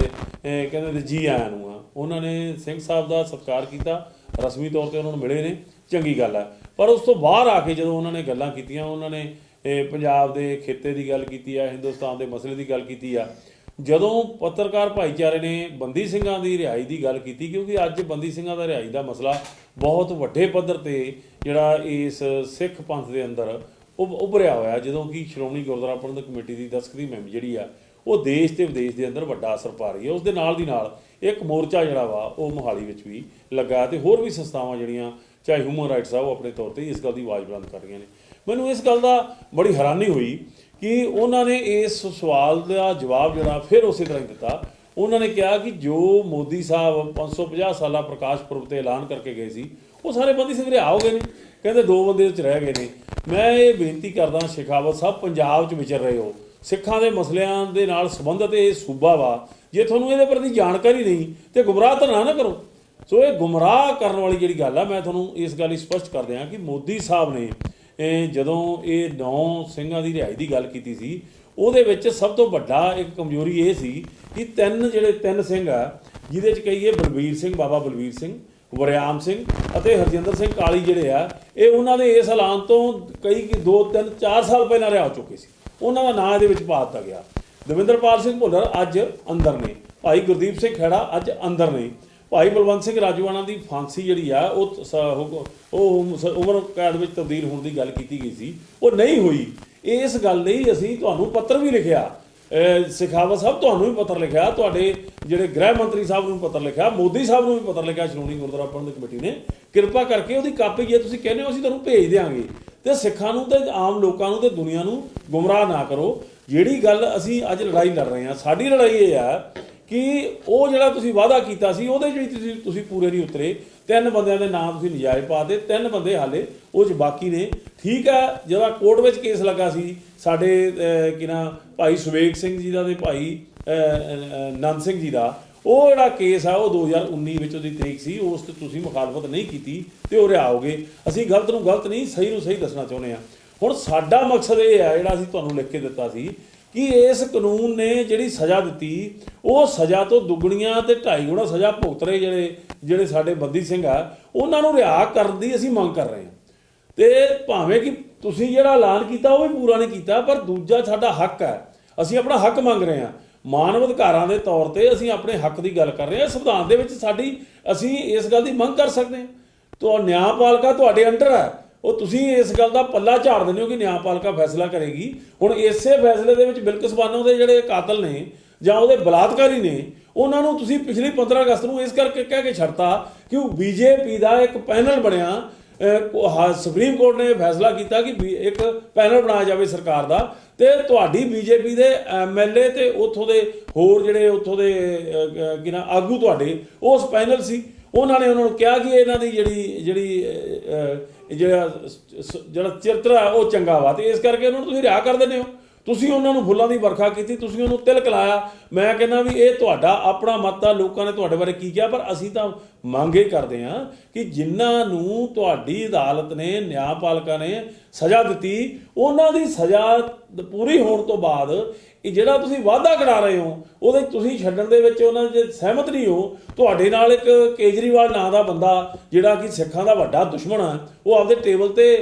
ਕਹਿੰਦੇ ਜੀ ਆਇਆਂ ਨੂੰ ਆ। ਉਹਨਾਂ ਨੇ ਸਿੰਘ ਸਾਹਿਬ ਦਾ ਸਤਿਕਾਰ ਕੀਤਾ, ਰਸਮੀ ਤੌਰ ਤੇ ਉਹਨਾਂ ਨੂੰ ਮਿਲੇ ਨੇ, ਚੰਗੀ ਗੱਲ ਹੈ। ਪਰ ਉਸ ਤੋਂ ਬਾਹਰ ਆ ਕੇ ਜਦੋਂ ਉਹਨਾਂ ਨੇ ਗੱਲਾਂ ਕੀਤੀਆਂ, ਉਹਨਾਂ ਨੇ ਪੰਜਾਬ ਦੇ ਖਿੱਤੇ ਦੀ ਗੱਲ ਕੀਤੀ ਆ, ਹਿੰਦੁਸਤਾਨ ਦੇ ਮਸਲੇ ਦੀ ਗੱਲ ਕੀਤੀ ਆ। ਜਦੋਂ ਪੱਤਰਕਾਰ ਭਾਈਚਾਰੇ ਨੇ ਬੰਦੀ ਸਿੰਘਾਂ ਦੀ ਰਿਹਾਈ ਦੀ ਗੱਲ ਕੀਤੀ, ਕਿਉਂਕਿ ਅੱਜ ਬੰਦੀ ਸਿੰਘਾਂ ਦਾ ਰਿਹਾਈ ਦਾ ਮਸਲਾ ਬਹੁਤ ਵੱਡੇ ਪੱਧਰ ਤੇ ਜਿਹੜਾ ਇਸ ਸਿੱਖ ਪੰਥ ਦੇ ਅੰਦਰ ਉੱਭਰਿਆ ਹੋਇਆ, ਜਦੋਂ ਕਿ ਸ਼੍ਰੋਮਣੀ ਗੁਰਦੁਆਰਾ ਪ੍ਰਬੰਧਕ ਕਮੇਟੀ ਦੀ ਦਸਤਖਤੀ ਮੁਹਿੰਮ ਜਿਹੜੀ ਆ, ਉਹ ਦੇਸ਼ ਤੇ ਵਿਦੇਸ਼ ਦੇ ਅੰਦਰ ਵੱਡਾ ਅਸਰ ਪਾ ਰਹੀ ਹੈ। ਉਸ ਦੇ ਨਾਲ ਦੀ ਨਾਲ ਇੱਕ ਮੋਰਚਾ ਜਿਹੜਾ ਵਾ ਉਹ ਮੋਹਾਲੀ ਵਿੱਚ ਵੀ ਲੱਗਾ ਤੇ ਹੋਰ ਵੀ ਸੰਸਥਾਵਾਂ ਜਿਹੜੀਆਂ ਚਾਹੇ ਹਿਊਮਨ ਰਾਈਟਸ ਆ, ਉਹ ਆਪਣੇ ਤੌਰ ਤੇ ਇਸ ਗੱਲ ਦੀ ਆਵਾਜ਼ ਬੁਲੰਦ ਕਰ ਰਹੀਆਂ ਨੇ। ਮੈਨੂੰ ਇਸ ਗੱਲ ਦਾ ਬੜੀ ਹੈਰਾਨੀ ਹੋਈ ਕਿ ਉਹਨਾਂ ਨੇ ਇਸ ਸਵਾਲ ਦਾ ਜਵਾਬ ਜਿਹੜਾ ਫਿਰ ਉਸੇ ਤਰ੍ਹਾਂ ਹੀ ਦਿੱਤਾ। ਉਹਨਾਂ ਨੇ ਕਿਹਾ ਕਿ ਜੋ ਮੋਦੀ ਸਾਹਿਬ 550 ਸਾਲਾ ਪ੍ਰਕਾਸ਼ ਪੁਰਬ ਤੇ ਐਲਾਨ ਕਰਕੇ ਗਏ ਸੀ, ਉਹ ਸਾਰੇ ਬੰਦੀ ਸਿੰਘ ਰਿਹਾ ਹੋ ਗਏ ਨੇ। ਕਹਿੰਦੇ 2 ਬੰਦੇ ਵਿੱਚ ਰਹਿ ਗਏ ਨੇ। ਮੈਂ ਇਹ ਬੇਨਤੀ ਕਰਦਾ ਸ਼ੇਖਾਵਤ ਸਾਹਿਬ, ਪੰਜਾਬ 'ਚ ਵਿਚਰ ਰਹੇ ਹੋ, ਸਿੱਖਾਂ ਦੇ ਮਸਲਿਆਂ ਦੇ ਨਾਲ ਸੰਬੰਧਿਤ ਇਹ ਸੂਬਾ ਵਾ, ਜੇ ਤੁਹਾਨੂੰ ਇਹਦੇ ਪ੍ਰਤੀ ਜਾਣਕਾਰੀ ਨਹੀਂ ਤੇ ਗੁੰਮਰਾਹ ਤਾਂ ਨਾ ਕਰੋ। ਸੋ ਇਹ ਗੁੰਮਰਾਹ ਕਰਨ ਵਾਲੀ ਜਿਹੜੀ ਗੱਲ ਆ, ਮੈਂ ਤੁਹਾਨੂੰ ਇਸ ਗੱਲ ਹੀ ਸਪਸ਼ਟ ਕਰ ਦਿਆਂ ਕਿ ਮੋਦੀ ਸਾਹਿਬ ਨੇ ਜਦੋਂ ਇਹ 9 ਸਿੰਘਾਂ ਦੀ ਰਿਹਾਈ ਦੀ ਗੱਲ ਕੀਤੀ ਸੀ, ਉਹਦੇ ਵਿੱਚ ਸਭ ਤੋਂ ਵੱਡਾ ਇੱਕ ਕਮਜ਼ੋਰੀ ਇਹ ਸੀ ਕਿ 3 ਸਿੰਘ ਆ, ਜਿਹਦੇ 'ਚ ਕਹੀਏ ਬਲਬੀਰ ਸਿੰਘ, ਬਾਬਾ ਬਲਬੀਰ ਸਿੰਘ, ਵਰਿਆਮ ਸਿੰਘ ਅਤੇ ਹਰਜਿੰਦਰ ਸਿੰਘ ਕਾਲੀ ਜਿਹੜੇ ਆ, ਇਹ ਉਹਨਾਂ ਦੇ ਇਸ ਐਲਾਨ ਤੋਂ ਕਈ 2, 3, 4 ਸਾਲ ਪਹਿਲਾਂ ਰਿਹਾ ਹੋ ਚੁੱਕੇ ਸੀ। ਉਹਨਾਂ ਦਾ ਨਾਂ ਇਹਦੇ ਵਿੱਚ ਪਾ ਦਿੱਤਾ ਗਿਆ। ਦਵਿੰਦਰਪਾਲ ਸਿੰਘ ਭੁੱਲਰ ਅੱਜ ਅੰਦਰ ਨੇ, ਭਾਈ ਗੁਰਦੀਪ ਸਿੰਘ ਖਹਿੜਾ ਅੱਜ ਅੰਦਰ ਨੇ, ਭਾਈ ਬਲਵੰਤ ਸਿੰਘ ਰਾਜੂਆਣਾ ਦੀ ਫਾਂਸੀ ਜਿਹੜੀ ਆ ਉਹ ਉਮਰ ਕੈਦ ਵਿੱਚ ਤਬਦੀਲ ਹੋਣ ਦੀ ਗੱਲ ਕੀਤੀ ਗਈ ਸੀ, ਉਹ ਨਹੀਂ ਹੋਈ। ਇਸ ਗੱਲ ਲਈ ਅਸੀਂ ਤੁਹਾਨੂੰ ਪੱਤਰ ਵੀ ਲਿਖਿਆ, ਸ਼ੇਖਾਵਤ ਸਾਹਿਬ ਤੁਹਾਨੂੰ ਵੀ ਪੱਤਰ ਲਿਖਿਆ, ਤੁਹਾਡੇ ਜਿਹੜੇ ਗ੍ਰਹਿ ਮੰਤਰੀ ਸਾਹਿਬ ਨੂੰ ਪੱਤਰ ਲਿਖਿਆ, ਮੋਦੀ ਸਾਹਿਬ ਨੂੰ ਵੀ ਪੱਤਰ ਲਿਖਿਆ, ਸ਼੍ਰੋਮਣੀ ਗੁਰਦੁਆਰਾ ਪ੍ਰਬੰਧਕ ਕਮੇਟੀ ਨੇ। ਕਿਰਪਾ ਕਰਕੇ ਉਹਦੀ ਕਾਪੀ ਜੇ ਤੁਸੀਂ ਕਹਿੰਦੇ ਹੋ ਅਸੀਂ ਤੁਹਾਨੂੰ ਭੇਜ ਦਿਆਂਗੇ। ਤੇ ਸਿੱਖਾਂ ਨੂੰ ਤੇ ਆਮ ਲੋਕਾਂ ਨੂੰ ਤੇ ਦੁਨੀਆ ਨੂੰ ਗੁੰਮਰਾਹ ਨਾ ਕਰੋ। ਜਿਹੜੀ ਗੱਲ ਅਸੀਂ ਅੱਜ ਲੜਾਈ ਲੜ ਰਹੇ ਹਾਂ, ਸਾਡੀ ਲੜਾਈ ਇਹ ਆ ਕਿ ਉਹ ਜਿਹੜਾ ਤੁਸੀਂ ਵਾਅਦਾ ਕੀਤਾ ਸੀ, ਉਹਦੇ ਜਿਹੜੀ ਤੁਸੀਂ ਪੂਰੇ ਨਹੀਂ ਉਤਰੇ। 3 ਬੰਦਿਆਂ ਦੇ ਨਾਮ ਤੁਸੀਂ ਨਜਾਇਜ਼ ਪਾ ਦੇ, 3 ਬੰਦੇ ਹਾਲੇ ਉਹ 'ਚ ਬਾਕੀ ਨੇ। ਠੀਕ ਆ, ਜਿਹੜਾ ਕੋਰਟ ਵਿੱਚ ਕੇਸ ਲੱਗਾ ਸੀ ਸਾਡੇ ਭਾਈ ਸੁਵੇਗ ਸਿੰਘ ਜੀ ਦਾ ਤੇ ਭਾਈ ਨੰਦ ਸਿੰਘ ਜੀ ਦਾ, ਉਹ ਜਿਹੜਾ ਕੇਸ ਆ ਉਹ 2019 ਵਿੱਚ ਉਹਦੀ ਤਰੀਕ ਸੀ, ਉਸ ਤੇ ਤੁਸੀਂ ਮੁਖਾਲਫਤ ਨਹੀਂ ਕੀਤੀ ਤੇ ਉਹ ਰਿਹਾ ਹੋ ਗਏ। ਅਸੀਂ ਗਲਤ ਨੂੰ ਗਲਤ ਨਹੀਂ, ਸਹੀ ਨੂੰ ਸਹੀ ਦੱਸਣਾ ਚਾਹੁੰਦੇ ਹਾਂ। ਹੁਣ ਸਾਡਾ ਮਕਸਦ ਇਹ ਹੈ, ਜਿਹੜਾ ਅਸੀਂ ਤੁਹਾਨੂੰ ਲਿਖ ਕੇ ਦਿੱਤਾ ਸੀ ਕਿ ਇਸ ਕਾਨੂੰਨ ਨੇ ਜਿਹੜੀ ਸਜ਼ਾ ਦਿੱਤੀ ਉਹ ਸਜ਼ਾ ਤੋਂ ਦੁੱਗਣੀਆਂ ਤੇ 2.5 ਗੁਣਾ ਸਜ਼ਾ ਭੁਗਤ ਰਹੇ ਜਿਹੜੇ ਸਾਡੇ ਬੰਦੀ ਸਿੰਘ ਆ ਉਹਨਾਂ ਨੂੰ ਰਿਹਾ ਕਰਨ ਦੀ ਅਸੀਂ ਮੰਗ ਕਰ ਰਹੇ ਹਾਂ। ਤੇ ਭਾਵੇਂ ਕਿ ਤੁਸੀਂ ਜਿਹੜਾ ਐਲਾਨ ਕੀਤਾ ਉਹ ਵੀ ਪੂਰਾ ਨਹੀਂ ਕੀਤਾ, ਪਰ ਦੂਜਾ ਸਾਡਾ ਹੱਕ ਹੈ, ਅਸੀਂ ਆਪਣਾ ਹੱਕ ਮੰਗ ਰਹੇ ਹਾਂ। ਮਾਨਵ ਅਧਿਕਾਰਾਂ ਦੇ ਤੌਰ ਤੇ ਅਸੀਂ ਆਪਣੇ ਹੱਕ ਦੀ ਗੱਲ ਕਰ ਰਹੇ ਹਾਂ। ਸੰਵਿਧਾਨ ਦੇ ਵਿੱਚ ਅਸੀਂ ਇਸ ਗੱਲ ਦੀ ਮੰਗ ਕਰ ਸਕਦੇ ਹਾਂ। ਤਾਂ ਨਿਆਂਪਾਲਿਕਾ ਤੁਹਾਡੇ ਅੰਡਰ ਹੈ, ਉਹ ਤੁਸੀਂ ਇਸ ਗੱਲ ਦਾ ਪੱਲਾ ਝਾੜ ਦਿੰਦੇ ਹੋ ਕਿ ਨਿਆਂਪਾਲਿਕਾ ਫੈਸਲਾ ਕਰੇਗੀ। ਹੁਣ ਇਸੇ ਫੈਸਲੇ ਦੇ ਵਿੱਚ ਬਿਲਕਿਸ ਬਾਨੋ ਦੇ ਜਿਹੜੇ ਕਾਤਲ ਨੇ ਜਾਂ ਉਹਦੇ ਬਲਾਤਕਾਰੀ ਨੇ ਉਹਨਾਂ ਨੂੰ ਤੁਸੀਂ ਪਿਛਲੀ 15 ਅਗਸਤ ਨੂੰ ਇਸ ਕਰਕੇ ਕਹਿ ਕੇ ਛੱਡਤਾ ਕਿ ਉਹ ਬੀਜੇਪੀ ਦਾ ਇੱਕ ਪੈਨਲ ਬਣਿਆ। ਸੁਪਰੀਮ ਕੋਰਟ ਨੇ ਫੈਸਲਾ ਕੀਤਾ ਕਿ ਇੱਕ ਪੈਨਲ ਬਣਾਇਆ ਜਾਵੇ ਸਰਕਾਰ ਦਾ, ਤੇ ਤੁਹਾਡੀ ਬੀਜੇਪੀ ਦੇ ਐਮਐਲਏ ਤੇ ਉੱਥੋਂ ਦੇ ਹੋਰ ਜਿਹੜੇ ਉੱਥੋਂ ਦੇ ਆਗੂ ਤੁਹਾਡੇ ਉਸ ਪੈਨਲ ਸੀ, ਉਹਨਾਂ ਨੇ ਉਹਨਾਂ ਨੂੰ ਕਿਹਾ ਕਿ ਇਹਨਾਂ ਦੀ ਜਿਹੜਾ ਚਰਿੱਤਰ ਹੈ ਉਹ ਚੰਗਾ ਵਾ, ਤੇ ਇਸ ਕਰਕੇ ਉਹਨਾਂ ਨੂੰ ਤੁਸੀਂ ਰਿਹਾ ਕਰ ਦਿੰਦੇ ਹੋ। ਤੁਸੀਂ ਉਹਨਾਂ ਨੂੰ ਫੁੱਲਾਂ ਦੀ ਵਰਖਾ ਕੀਤੀ, ਤੁਸੀਂ ਉਹਨੂੰ ਤਿਲਕ ਲਾਇਆ। ਮੈਂ ਕਹਿੰਦਾ ਵੀ ਇਹ ਤੁਹਾਡਾ ਆਪਣਾ ਮਤ ਆ, ਲੋਕਾਂ ਨੇ ਤੁਹਾਡੇ ਬਾਰੇ ਕੀ ਕਿਹਾ, ਪਰ ਅਸੀਂ ਤਾਂ ਮੰਗ ਇਹ ਕਰਦੇ ਹਾਂ ਕਿ ਜਿਨ੍ਹਾਂ ਨੂੰ ਤੁਹਾਡੀ ਅਦਾਲਤ ਨੇ ਨਿਆਂਪਾਲਿਕਾ ਨੇ ਸਜ਼ਾ ਦਿੱਤੀ ਉਹਨਾਂ ਦੀ ਸਜ਼ਾ ਪੂਰੀ ਹੋਣ ਤੋਂ ਬਾਅਦ ਇਹ ਜਿਹੜਾ ਤੁਸੀਂ ਵਾਅਦਾ ਕਰਾ ਰਹੇ ਹੋ ਉਹਦੇ ਤੁਸੀਂ ਛੱਡਣ ਦੇ ਵਿੱਚ ਉਹਨਾਂ ਦੇ ਸਹਿਮਤ ਨਹੀਂ ਹੋ। ਤੁਹਾਡੇ ਨਾਲ ਇੱਕ ਕੇਜਰੀਵਾਲ ਨਾਂ ਦਾ ਬੰਦਾ ਜਿਹੜਾ ਕਿ ਸਿੱਖਾਂ ਦਾ ਵੱਡਾ ਦੁਸ਼ਮਣ ਆ, ਉਹ ਆਪਦੇ ਟੇਬਲ ਤੇ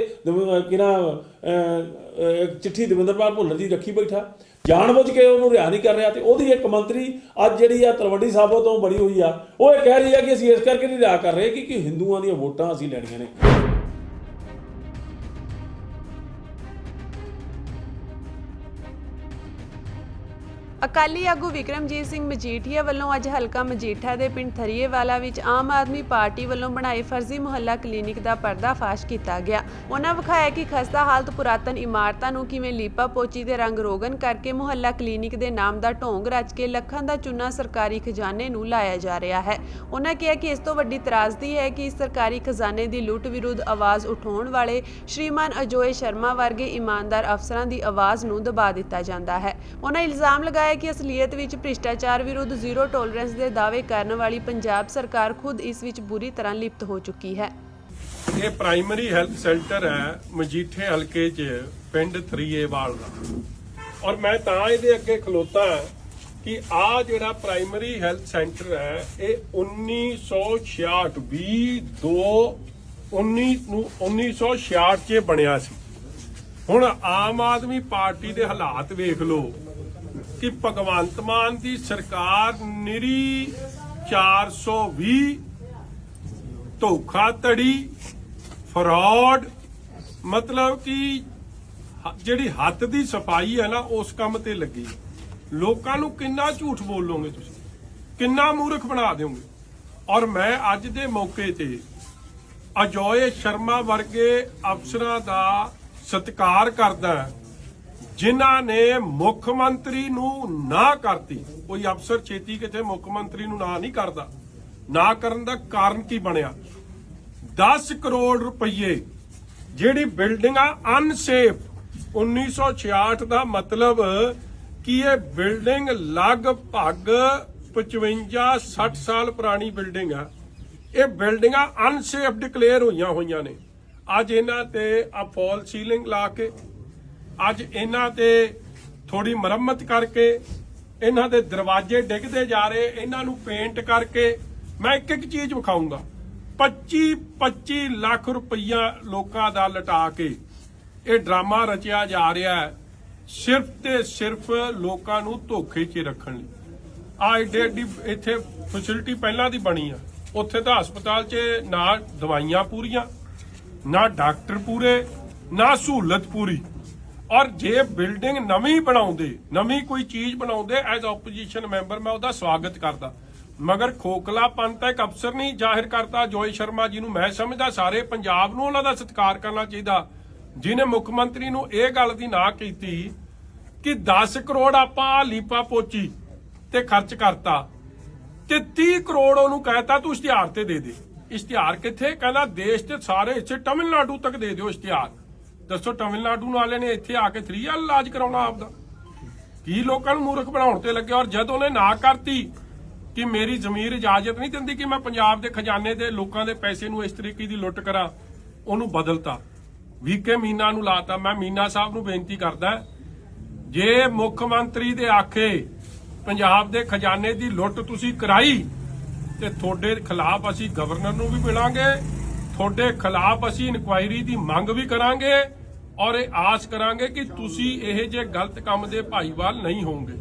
ਇੱਕ ਚਿੱਠੀ ਦਵਿੰਦਰਪਾਲ ਭੁੱਲਰ ਦੀ ਰੱਖੀ ਬੈਠਾ, ਜਾਣਬੁੱਝ ਕੇ ਉਹਨੂੰ ਰਿਹਾ ਨਹੀਂ ਕਰ ਰਿਹਾ। ਤੇ ਉਹਦੀ ਇੱਕ ਮੰਤਰੀ ਅੱਜ ਜਿਹੜੀ ਆ ਤਲਵੰਡੀ ਸਾਬੋ ਤੋਂ ਬੜੀ ਹੋਈ ਆ, ਉਹ ਇਹ ਕਹਿ ਰਹੀ ਆ ਕਿ ਅਸੀਂ ਇਸ ਕਰਕੇ ਨਹੀਂ ਰਿਹਾ ਕਰ ਰਹੇ ਕਿ ਹਿੰਦੂਆਂ ਦੀਆਂ ਵੋਟਾਂ ਅਸੀਂ ਲੈਣੀਆਂ ਨੇ। ਅਕਾਲੀ ਆਗੂ ਵਿਕਰਮਜੀਤ ਸਿੰਘ ਮਜੀਠੀਆ ਵੱਲੋਂ ਅੱਜ ਹਲਕਾ ਮਜੀਠਾ ਦੇ ਪਿੰਡ ਥਰੀਏਵਾਲਾ ਵਿੱਚ ਆਮ ਆਦਮੀ ਪਾਰਟੀ ਵੱਲੋਂ ਬਣਾਏ ਫਰਜ਼ੀ ਮੁਹੱਲਾ ਕਲੀਨਿਕ ਦਾ ਪਰਦਾਫਾਸ਼ ਕੀਤਾ ਗਿਆ। ਉਹਨਾਂ ਵਿਖਾਇਆ ਕਿ ਖਸਤਾ ਹਾਲਤ ਪੁਰਾਤਨ ਇਮਾਰਤਾਂ ਨੂੰ ਕਿਵੇਂ ਲੀਪਾ ਪੋਚੀ ਤੇ ਰੰਗ ਰੋਗਨ ਕਰਕੇ ਮੁਹੱਲਾ ਕਲੀਨਿਕ ਦੇ ਨਾਮ ਦਾ ਢੋਂਗ ਰਚ ਕੇ ਲੱਖਾਂ ਦਾ ਚੂਨਾ ਸਰਕਾਰੀ ਖਜ਼ਾਨੇ ਨੂੰ ਲਾਇਆ ਜਾ ਰਿਹਾ ਹੈ। ਉਹਨਾਂ ਕਿਹਾ ਕਿ ਇਸ ਤੋਂ ਵੱਡੀ ਤਰਾਸਦੀ ਹੈ ਕਿ ਇਸ ਸਰਕਾਰੀ ਖਜ਼ਾਨੇ ਦੀ ਲੁੱਟ ਵਿਰੁੱਧ ਆਵਾਜ਼ ਉਠਾਉਣ ਵਾਲੇ ਸ਼੍ਰੀਮਾਨ ਅਜੋਏ ਸ਼ਰਮਾ ਵਰਗੇ ਇਮਾਨਦਾਰ ਅਫਸਰਾਂ ਦੀ ਆਵਾਜ਼ ਨੂੰ ਦਬਾ ਦਿੱਤਾ ਜਾਂਦਾ ਹੈ। ਉਹਨਾਂ ਇਲਜ਼ਾਮ ਲਗਾਇਆ ਕਿ ਅਸਲੀਅਤ ਵਿੱਚ ਭ੍ਰਿਸ਼ਟਾਚਾਰ ਵਿਰੁੱਧ ਜ਼ੀਰੋ ਟੋਲਰੈਂਸ ਦੇ ਦਾਅਵੇ ਕਰਨ ਵਾਲੀ ਪੰਜਾਬ ਸਰਕਾਰ ਖੁਦ ਇਸ ਵਿੱਚ ਬੁਰੀ ਤਰ੍ਹਾਂ ਲਿਪਤ ਹੋ ਚੁੱਕੀ ਹੈ। ਇਹ ਪ੍ਰਾਇਮਰੀ ਹੈਲਥ ਸੈਂਟਰ ਹੈ ਮਜੀਠੇ ਹਲਕੇ 'ਚ ਪਿੰਡ ਥਰੀਏਵਾਲ ਦਾ, ਔਰ ਮੈਂ ਤਾਂ ਇਹਦੇ ਅੱਗੇ ਖਲੋਤਾ ਕਿ ਆ ਜਿਹੜਾ ਪ੍ਰਾਇਮਰੀ ਹੈਲਥ ਸੈਂਟਰ ਹੈ ਇਹ 1966 'ਚ ਬਣਿਆ ਸੀ। ਹੁਣ ਆਮ ਆਦਮੀ ਪਾਰਟੀ ਦੇ ਹਾਲਾਤ ਵੇਖ ਲਓ ਕਿ ਭਗਵੰਤ ਮਾਨ ਦੀ ਸਰਕਾਰ ਨਿਰੀ 420 ਧੋਖਾਧੜੀ ਫਰਾਡ, ਮਤਲਬ ਕਿ ਜਿਹੜੀ ਹੱਥ ਦੀ ਸਫਾਈ ਹੈ ਨਾ ਉਸ ਕੰਮ ਤੇ ਲੱਗੀ। ਲੋਕਾਂ ਨੂੰ ਕਿੰਨਾ ਝੂਠ ਬੋਲੋਗੇ ਤੁਸੀਂ, ਕਿੰਨਾ ਮੂਰਖ ਬਣਾ ਦਿਓਗੇ। ਔਰ ਮੈਂ ਅੱਜ ਦੇ ਮੌਕੇ ਤੇ ਅਜੋਏ ਸ਼ਰਮਾ ਵਰਗੇ ਅਫਸਰਾਂ ਦਾ ਸਤਿਕਾਰ ਕਰਦਾ ਜਿਨ੍ਹਾਂ ਨੇ ਮੁੱਖ ਮੰਤਰੀ ਨੂੰ ਨਾ ਕਰਤੀ। ਕੋਈ ਅਫਸਰ ਛੇਤੀ ਕਿਤੇ ਮੁੱਖ ਮੰਤਰੀ ਨੂੰ ਨਾ ਨਹੀਂ ਕਰਦਾ। ਨਾ ਕਰਨ ਦਾ ਕਾਰਨ ਕੀ ਬਣਿਆ? 10 ਕਰੋੜ ਰੁਪਏ ਜਿਹੜੀ ਬਿਲਡਿੰਗਾਂ ਅਨਸੇਫ 1966 ਦਾ ਮਤਲਬ ਕਿ ਇਹ ਬਿਲਡਿੰਗ ਲਗਭਗ 55-60 ਸਾਲ ਪੁਰਾਣੀ ਬਿਲਡਿੰਗ ਆ। ਇਹ ਬਿਲਡਿੰਗਾਂ ਅਨਸੇਫ ਡਿਕਲੇਅਰ ਹੋਈਆਂ ਨੇ। ਅੱਜ ਇਹਨਾਂ ਤੇ ਆ ਫਾਲ ਸੀਲਿੰਗ ਲਾ ਕੇ, ਅੱਜ ਇਹਨਾਂ ਤੇ ਥੋੜੀ ਮੁਰੰਮਤ ਕਰਕੇ, ਇਹਨਾਂ ਦੇ ਦਰਵਾਜ਼ੇ ਡਿੱਗਦੇ ਜਾ ਰਹੇ, ਇਹਨਾਂ ਨੂੰ ਪੇਂਟ ਕਰਕੇ ਮੈਂ ਇੱਕ ਚੀਜ਼ ਵਿਖਾਊਂਗਾ। 25 ਲੱਖ ਰੁਪਈਆ ਲੋਕਾਂ ਦਾ ਲਟਾ ਕੇ ਇਹ ਡਰਾਮਾ ਰਚਿਆ ਜਾ ਰਿਹਾ ਹੈ ਸਿਰਫ ਤੇ ਸਿਰਫ ਲੋਕਾਂ ਨੂੰ ਧੋਖੇ 'ਚ ਰੱਖਣ ਲਈ। ਆ ਏਡੀ ਇੱਥੇ ਫੈਸਿਲਿਟੀ ਪਹਿਲਾਂ ਦੀ ਬਣੀ ਆ, ਉੱਥੇ ਤਾਂ ਹਸਪਤਾਲ 'ਚ ਨਾ ਦਵਾਈਆਂ ਪੂਰੀਆਂ, ਨਾ ਡਾਕਟਰ ਪੂਰੇ, ਨਾ ਸਹੂਲਤ ਪੂਰੀ। ਔਰ ਜੇ ਬਿਲਡਿੰਗ ਨਵੀਂ ਬਣਾਉਂਦੇ, ਨਵੀਂ ਕੋਈ ਚੀਜ਼ ਬਣਾਉਂਦੇ, ਐਜ਼ ਆਪੋਜੀਸ਼ਨ ਮੈਂਬਰ ਮੈਂ ਉਹਦਾ ਸਵਾਗਤ ਕਰਦਾ, ਮਗਰ ਖੋਖਲਾਪਨ ਤਾਂ ਇੱਕ ਅਫਸਰ ਨਹੀਂ ਜ਼ਾਹਿਰ ਕਰਤਾ ਅਜੋਏ ਸ਼ਰਮਾ ਜੀ ਨੂੰ। ਮੈਂ ਸਮਝਦਾ ਸਾਰੇ ਪੰਜਾਬ ਨੂੰ ਉਹਨਾਂ ਦਾ ਸਤਿਕਾਰ ਕਰਨਾ ਚਾਹੀਦਾ ਜਿਹਨੇ ਮੁੱਖ ਮੰਤਰੀ ਨੂੰ ਇਹ ਗੱਲ ਦੀ ਨਾ ਕੀਤੀ ਕਿ 10 ਕਰੋੜ ਆਪਾਂ ਲੀਪਾ ਪੋਚੀ ਤੇ ਖਰਚ ਕਰਤਾ ਤੇ 30 ਕਰੋੜ ਉਹਨੂੰ ਕਹਿਤਾ ਤੂੰ ਇਸ਼ਤਿਹਾਰ ਤੇ ਦੇ ਦੇ। ਇਸ਼ਤਿਹਾਰ ਕਿੱਥੇ? ਕਹਿੰਦਾ ਦੇਸ਼ ਦੇ ਸਾਰੇ ਹਿੱਸੇ ਤਮਿਲਨਾਡੂ ਤੱਕ ਦੇ ਦਿਓ ਇਸ਼ਤਿਹਾਰ। ਦੱਸੋ ਤਮਿਲਨਾਡੂ ਵਾਲੇ ਨੇ ਇੱਥੇ ਆ ਕੇ ਫ੍ਰੀ ਇਲਾਜ ਕਰਾਉਣਾ ਆਪਦਾ? ਕੀ ਲੋਕਾਂ ਨੂੰ ਮੂਰਖ ਬਣਾਉਣ ਤੇ ਲੱਗੇ। ਔਰ ਜਦ ਉਹਨੇ ਨਾ ਕਰਤੀ ਕਿ ਮੇਰੀ ਜ਼ਮੀਰ ਇਜਾਜ਼ਤ ਨਹੀਂ ਦਿੰਦੀ ਕਿ ਮੈਂ ਪੰਜਾਬ ਦੇ ਖਜ਼ਾਨੇ ਦੇ ਲੋਕਾਂ ਦੇ ਪੈਸੇ ਨੂੰ ਇਸ ਤਰੀਕੇ ਦੀ ਲੁੱਟ ਕਰਾਂ, ਉਹਨੂੰ ਬਦਲਤਾ। ਵੀਕੇ ਮੀਨਾ ਨੂੰ ਲਾਤਾ। ਮੈਂ ਮੀਨਾ ਸਾਹਿਬ ਨੂੰ ਬੇਨਤੀ ਕਰਦਾ ਜੇ ਮੁੱਖ ਮੰਤਰੀ ਦੇ ਆਖੇ ਪੰਜਾਬ ਦੇ ਖਜ਼ਾਨੇ ਦੀ ਲੁੱਟ ਤੁਸੀਂ ਕਰਾਈ ਤੇ ਤੁਹਾਡੇ ਖਿਲਾਫ ਅਸੀਂ ਗਵਰਨਰ ਨੂੰ ਵੀ ਮਿਲਾਂਗੇ, ਤੁਹਾਡੇ ਖਿਲਾਫ ਅਸੀਂ ਇਨਕੁਆਇਰੀ ਦੀ ਮੰਗ ਵੀ ਕਰਾਂਗੇ ਔਰ ਇਹ ਆਸ ਕਰਾਂਗੇ ਕਿ ਤੁਸੀਂ ਇਹ ਜੇ ਗਲਤ ਕੰਮ ਦੇ ਭਾਈਵਾਲ ਨਹੀਂ ਹੋਵੋਗੇ।